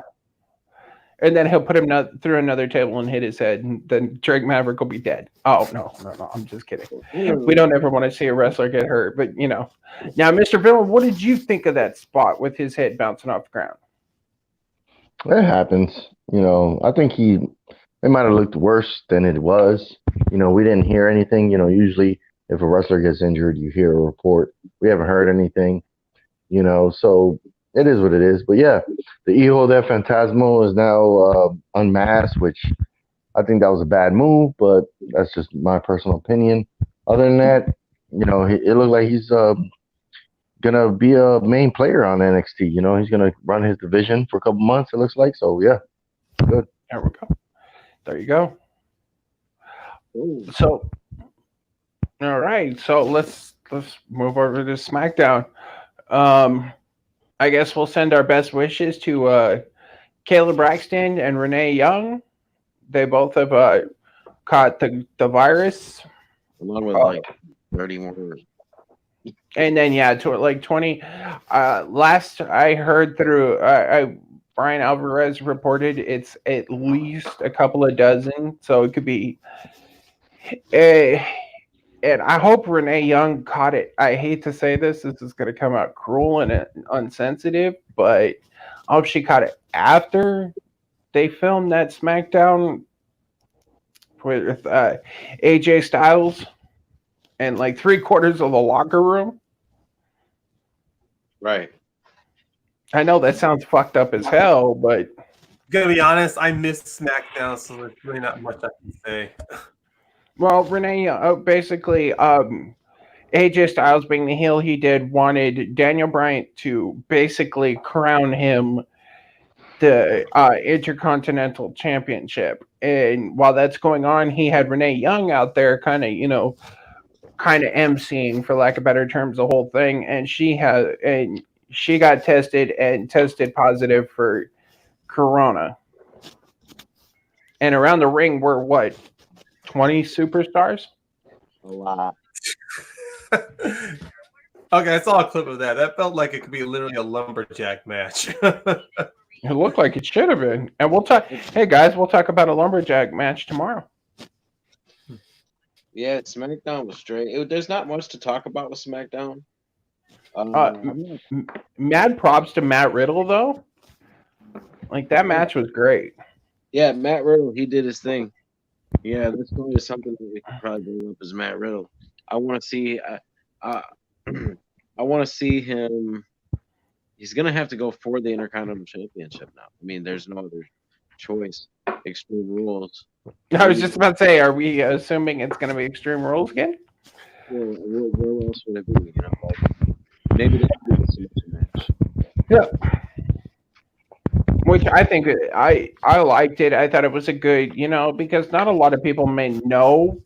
And then he'll put him through another table and hit his head, and then Drake Maverick will be dead. Oh, no. I'm just kidding. We don't ever want to see a wrestler get hurt, but, Now, Mr. Villian, what did you think of that spot with his head bouncing off the ground? It happens. I think it might have looked worse than it was. We didn't hear anything. Usually if a wrestler gets injured, you hear a report. We haven't heard anything, so it is what it is. But yeah, the Hijo del Fantasma is now unmasked, which I think that was a bad move, but that's just my personal opinion. Other than that, it looked like he's gonna be a main player on NXT. He's gonna run his division for a couple months, it looks like. So yeah, good. There we go. There you go. Ooh. So, all right. So let's move over to SmackDown. I guess we'll send our best wishes to Kayla Braxton and Renee Young. They both have caught the virus. Along with 30 more. And then, to 20. Last I heard through Brian Alvarez reported it's at least a couple of dozen. So it could be. And I hope Renee Young caught it. I hate to say this. This is going to come out cruel and unsensitive, but I hope she caught it after they filmed that SmackDown with AJ Styles and 3/4 of the locker room. Right. I know that sounds fucked up as hell, but Gonna be honest, I missed SmackDown, so there's really not much I can say. well, Renee, basically, AJ Styles being the heel he did wanted Daniel Bryan to basically crown him the Intercontinental Championship. And while that's going on, he had Renee Young out there kind of emceeing, for lack of better terms, the whole thing. And she got tested positive for Corona. And around the ring were 20 superstars? A lot. Okay, I saw a clip of that. That felt like it could be literally a lumberjack match. It looked like it should have been. And we'll talk. Hey guys, we'll talk about a lumberjack match tomorrow. Yeah, SmackDown was straight. There's not much to talk about with SmackDown. Mad props to Matt Riddle though. That match was great. Yeah, Matt Riddle, he did his thing. Yeah, that's probably something that we could probably bring up is Matt Riddle. I want to see. I want to see him. He's gonna have to go for the Intercontinental Championship now. I mean, there's no other choice. Extreme Rules. I was just about to say, are we assuming it's going to be Extreme Rules again? Where else would it be? Maybe they can do a submission match. Yeah. Which I think I liked it. I thought it was a good, because not a lot of people may know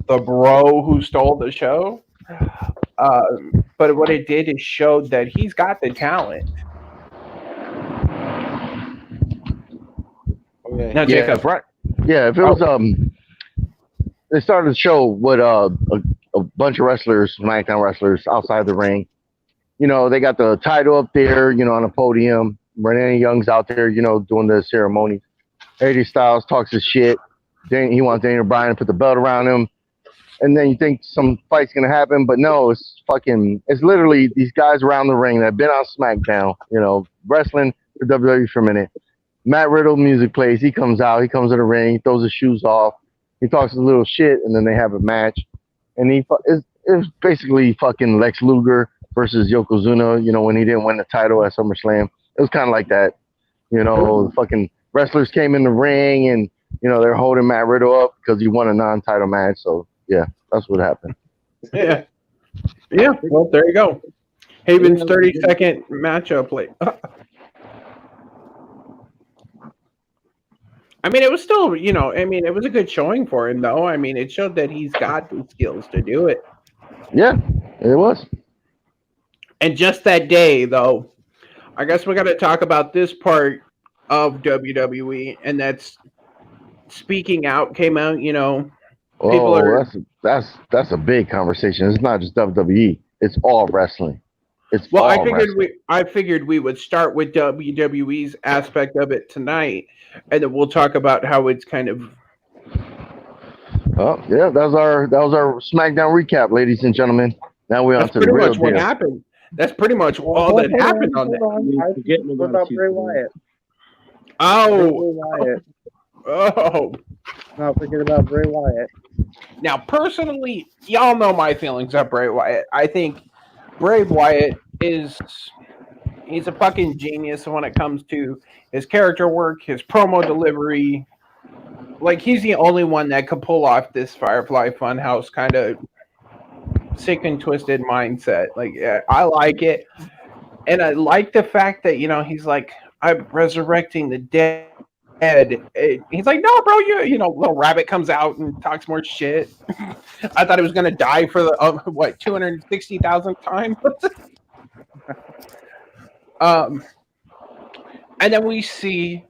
the bro who stole the show. But what it did is showed that he's got the talent. Okay. Now, Jacob, right. Yeah, if it was they started the show with a bunch of wrestlers, SmackDown wrestlers outside the ring. They got the title up there, on a podium. Renee Young's out there, doing the ceremony. AJ Styles talks his shit. He wants Daniel Bryan to put the belt around him, and then you think some fight's gonna happen, but no, it's literally these guys around the ring that have been on SmackDown, wrestling for WWE for a minute. Matt Riddle music plays, he comes out, he comes to the ring, he throws his shoes off, he talks a little shit, and then they have a match, and it's basically fucking Lex Luger versus Yokozuna, when he didn't win the title at SummerSlam. It was kind of like that, the fucking wrestlers came in the ring and they're holding Matt Riddle up because he won a non-title match. So yeah, that's what happened. Yeah. Well, there you go. Haven's 30-second matchup play. I mean, it was still, it was a good showing for him, though. I mean, it showed that he's got the skills to do it. Yeah, it was. And just that day, though, I guess we got to talk about this part of WWE, and that's Speaking Out came out. That's a big conversation. It's not just WWE; it's all wrestling. I figured we would start with WWE's aspect of it tonight, and then we'll talk about how it's kind of. Oh yeah, that was our SmackDown recap, ladies and gentlemen. Now we're on to the real deal. What happened. That's pretty much all that happened on that. What about Bray Wyatt? Oh. Not forget about Bray Wyatt. Now, personally, y'all know my feelings on Bray Wyatt. I think Bray Wyatt he's a fucking genius when it comes to his character work, his promo delivery. Like, he's the only one that could pull off this Firefly Funhouse kind of sick and twisted mindset. Like, yeah, I like it. And I like the fact that, he's like, I'm resurrecting the dead. He's like, no, bro, little rabbit comes out and talks more shit. I thought he was going to die for the, 260,000th time? And then we see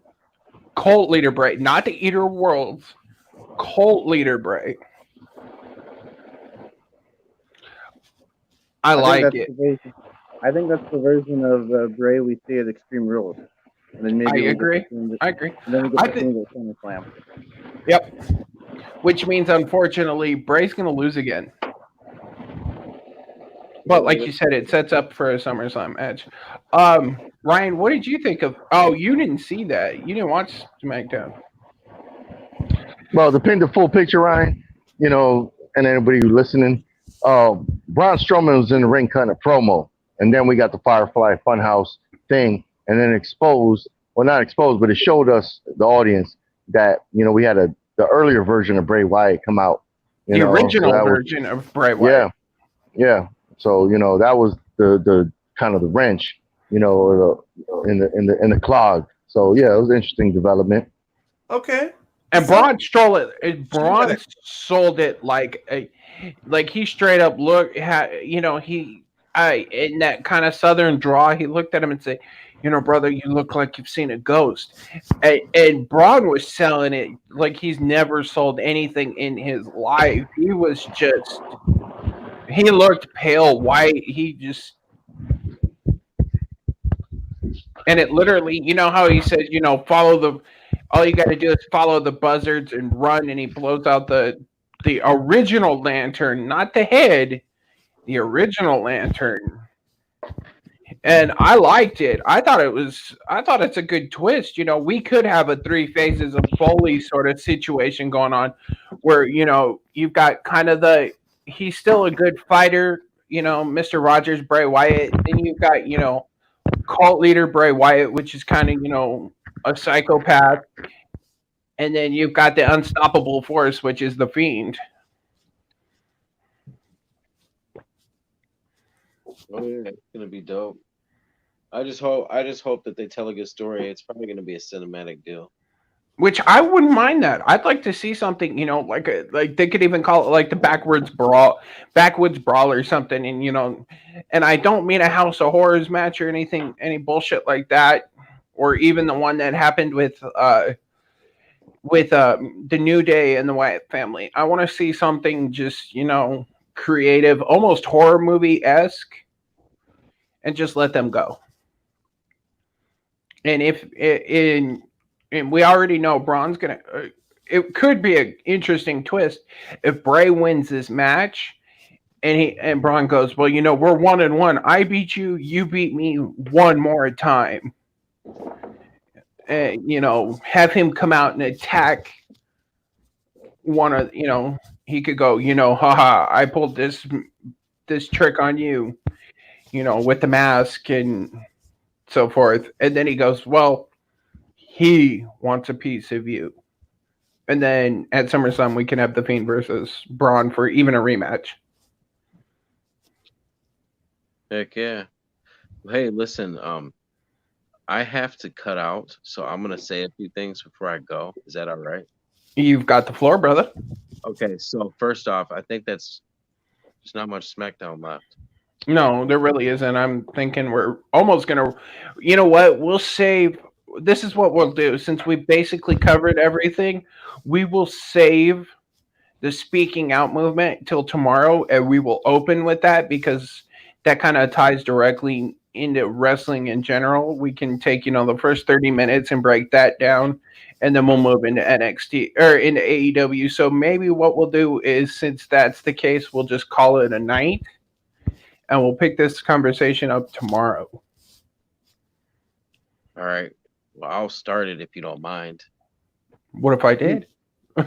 Cult Leader Bray, not the Eater of Worlds, Cult Leader Bray. I like it. I think that's the version of Bray we see at Extreme Rules. And then maybe I agree. And then we get the SummerSlam. Yep. Which means, unfortunately, Bray's going to lose again. But like you said, it sets up for a SummerSlam match. Ryan, what did you think of? Oh, you didn't see that. You didn't watch SmackDown. Well, to paint the full picture, Ryan, and anybody who's listening, Braun Strowman was in the ring cutting a promo, and then we got the Firefly Funhouse thing, and then not exposed, but it showed us, the audience, that, we had the earlier version of Bray Wyatt come out. The original version of Bray Wyatt. Yeah. So, that was the kind of the wrench, in the clog. So, yeah, it was an interesting development. Okay. And Braun sold it like he straight up looked, in that kind of southern draw, he looked at him and said, brother, you look like you've seen a ghost. And Braun was selling it like he's never sold anything in his life. He looked pale white. And it literally, how he says, all you got to do is follow the buzzards and run, and he blows out the original lantern, not the head, the original lantern. And I liked it. I thought it's a good twist. We could have a 3 phases of Foley sort of situation going on where, you've got kind of he's still a good fighter, Mr. Rogers, Bray Wyatt. Then you've got, Cult Leader Bray Wyatt, which is kind of, a psychopath. And then you've got the Unstoppable Force, which is the Fiend. Oh yeah, it's gonna be dope. I just hope that they tell a good story. It's probably gonna be a cinematic deal. Which I wouldn't mind that. I'd like to see something, like they could even call it like the backwoods brawl or something. And and I don't mean a House of Horrors match or any bullshit like that, or even the one that happened with the New Day and the Wyatt family. I want to see something just creative, almost horror movie-esque, and just let them go. And and we already know Braun's gonna it could be an interesting twist if Bray wins this match. And Braun goes, well, we're 1-1. I beat you. You beat me one more time. Have him come out and attack one of, he could go, haha, I pulled this trick on you, with the mask and so forth. And then he goes, well, he wants a piece of you. And then at SummerSlam, we can have The Fiend versus Braun for even a rematch. Heck yeah. Hey, listen, I have to cut out, so I'm gonna say a few things before I go. Is that all right? You've got the floor, brother. Okay, so first off, I think there's not much SmackDown left. No, there really isn't. I'm thinking we're almost gonna. You know what? We'll save. This is what we'll do. Since we basically covered everything, we will save the speaking out movement till tomorrow, and we will open with that because that kind of ties directly into wrestling in general. We can take, the first 30 minutes and break that down, and then we'll move into NXT or into AEW. So maybe what we'll do is, since that's the case, we'll just call it a night, and we'll pick this conversation up tomorrow. All right. Well, I'll start it if you don't mind. What if I did? No,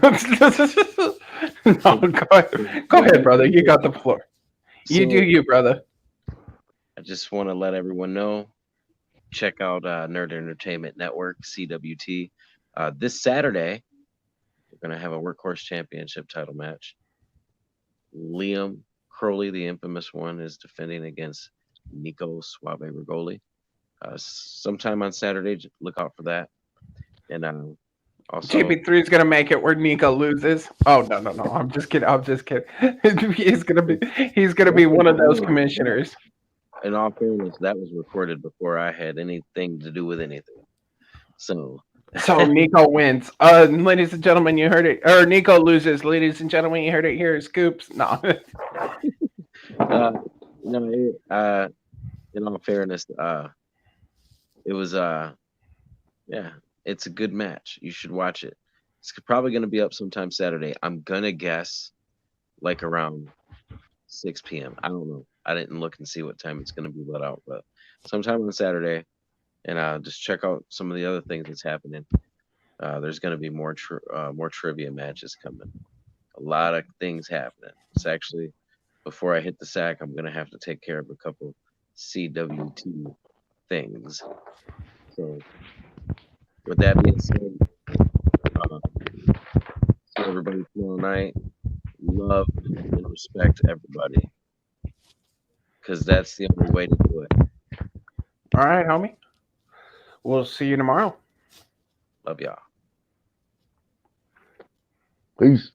go ahead, brother. You got the floor. You do you, brother. I just want to let everyone know, check out Nerd Entertainment Network, CWT. This Saturday, we're going to have a Workhorse Championship title match. Liam Crowley, the infamous one, is defending against Nico Suave Rigoli. Sometime on Saturday, look out for that. And also, JB3 is gonna make it where Nico loses. Oh no! I'm just kidding. He's gonna be one of those commissioners. in all fairness, that was recorded before I had anything to do with anything. So Nico wins. Ladies and gentlemen, you heard it. Or Nico loses. Ladies and gentlemen, you heard it here. Scoops. No. In all fairness, it was it's a good match. You should watch it. It's probably going to be up sometime Saturday. I'm gonna guess like around 6 p.m. I don't know. I didn't look and see what time it's going to be let out, but sometime on Saturday. And just check out some of the other things that's happening. There's going to be more trivia matches coming. A lot of things happening. It's actually, before I hit the sack, I'm going to have to take care of a couple CWT things. So, with that being said, see everybody tomorrow night. Love and respect everybody, because that's the only way to do it. All right, homie. We'll see you tomorrow. Love y'all. Peace.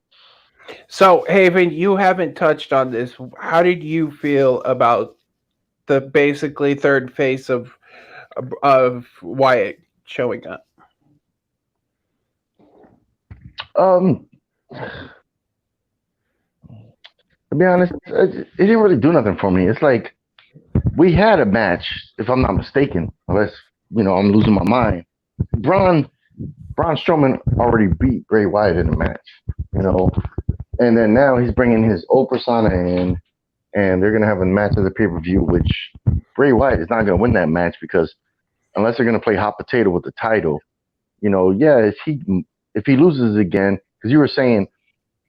So, Haven, you haven't touched on this. How did you feel about the basically third face of Wyatt showing up? To be honest, it didn't really do nothing for me. It's like we had a match, if I'm not mistaken, unless I'm losing my mind. Braun Strowman already beat Bray Wyatt in a match, and then now he's bringing his old persona in, and they're gonna have a match of the pay-per-view, which Bray Wyatt is not gonna win that match because unless they're gonna play hot potato with the title, if he loses again, because you were saying,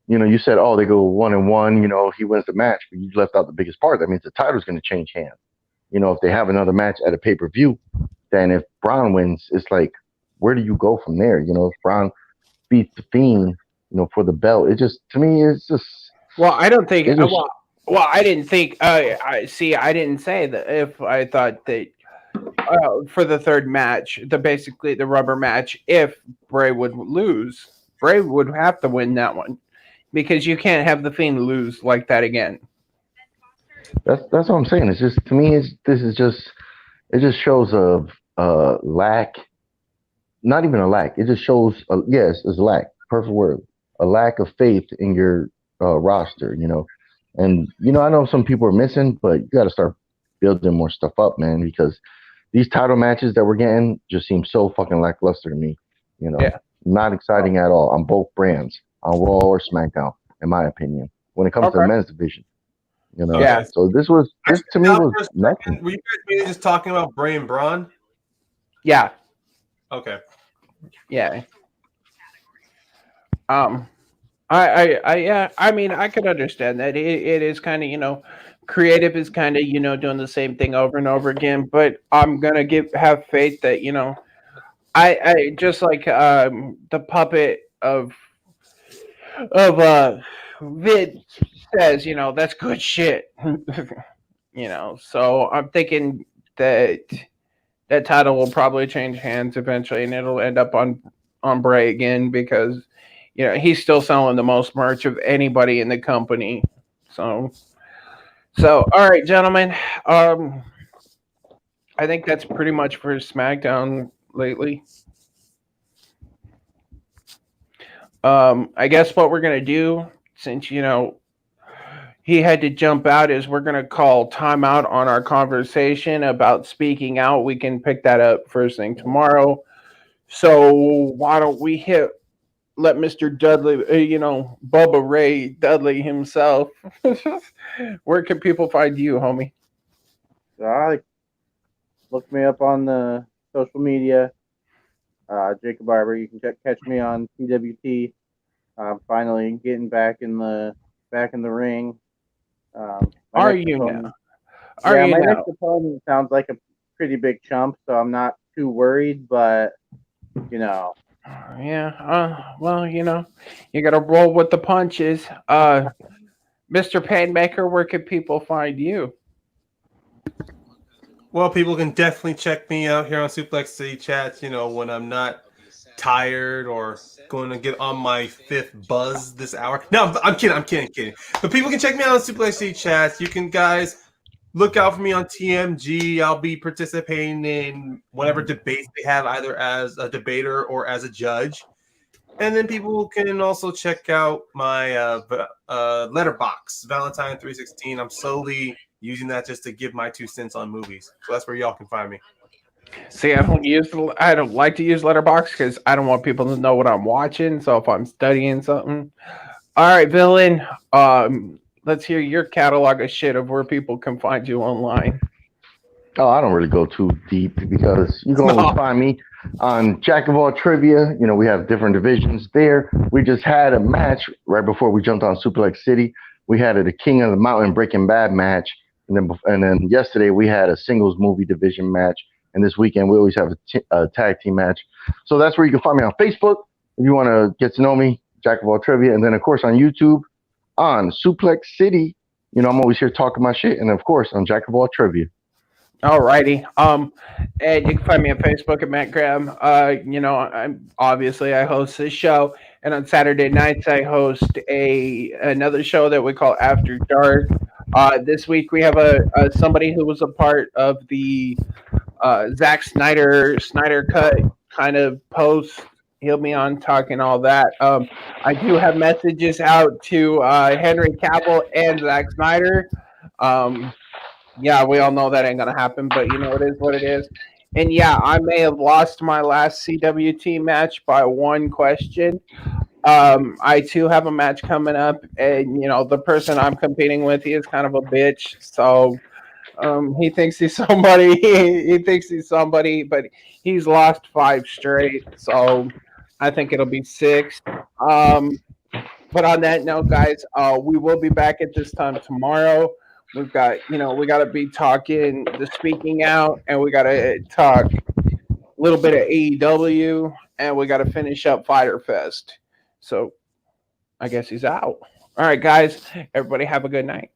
you said, oh, they go 1-1, he wins the match, but you left out the biggest part. That means the title's going to change hands. If they have another match at a pay-per-view, then if Braun wins, it's like, where do you go from there? If Braun beats the Fiend, for the belt, it just, to me, it's just. Well, I don't think. I didn't think. I didn't say that. If I thought that for the third match, basically the rubber match, if Bray would lose, Bray would have to win that one. Because you can't have the Fiend lose like that again. That's what I'm saying. It's just, to me, it just shows a lack. Not even a lack. It just shows it's a lack. Perfect word. A lack of faith in your roster. And I know some people are missing, but you got to start building more stuff up, man. Because these title matches that we're getting just seem so fucking lackluster to me. Yeah. not exciting at all on both brands, on Raw or SmackDown, in my opinion. When it comes to the Okay. men's division, you know. Yeah. So this to me Now, was for a nothing. second, were you guys mainly just talking about Bray and Braun? Yeah. Okay. Yeah. I mean, I could understand that. It is kind of, creative is kind of, doing the same thing over and over again. But I'm gonna have faith that, I just like the puppet of Vid says, that's good shit. So I'm thinking that that title will probably change hands eventually, and it'll end up on Bray again because he's still selling the most merch of anybody in the company. So all right, gentlemen. I think that's pretty much for SmackDown lately. I guess what we're gonna do, since he had to jump out, is we're gonna call timeout on our conversation about speaking out. We can pick that up first thing tomorrow. So why don't we let Mr. Dudley, Bubba Ray Dudley himself. Where can people find you, homie? Look me up on the social media. Jacob Barber. You can catch me on PWT. Finally getting back in the ring. Are you now? My next opponent sounds like a pretty big chump, so I'm not too worried. But Yeah. Well, you got to roll with the punches. Mr. Paynemaker, where can people find you? Well, people can definitely check me out here on Suplex City Chats, when I'm not tired or going to get on my fifth buzz this hour. No, I'm kidding. But people can check me out on Suplex City Chats. You can, guys, look out for me on TMG. I'll be participating in whatever debates they have, either as a debater or as a judge. And then people can also check out my letterbox, Valentine 316. I'm slowly using that just to give my 2 cents on movies. So that's where y'all can find me. See, I don't like to use Letterboxd because I don't want people to know what I'm watching. So if I'm studying something, all right, Villian, let's hear your catalog of shit of where people can find you online. Oh, I don't really go too deep because you can always find me on Jack of All Trivia. We have different divisions there. We just had a match right before we jumped on Suplex City. We had a King of the Mountain Breaking Bad match, and then yesterday we had a singles movie division match. And this weekend, we always have a tag team match. So that's where you can find me on Facebook if you want to get to know me, Jack of All Trivia. And then, of course, on YouTube, on Suplex City. I'm always here talking my shit. And, of course, on Jack of All Trivia. All righty. And you can find me on Facebook at Matt Graham. I host this show. And on Saturday nights, I host another show that we call After Dark. This week, we have somebody who was a part of the Zack Snyder Cut kind of post. He'll be on talking all that. I do have messages out to Henry Cavill and Zack Snyder. Yeah, we all know that ain't gonna happen, but it is what it is. And yeah, I may have lost my last CWT match by one question. I too have a match coming up, and the person I'm competing with, he is kind of a bitch, so. He thinks he's somebody. He thinks he's somebody, but he's lost 5 straight. So I think it'll be 6. But on that note, guys, we will be back at this time tomorrow. We've got, we got to be talking the speaking out, and we got to talk a little bit of AEW, and we got to finish up Fyter Fest. So I guess he's out. All right, guys, everybody have a good night.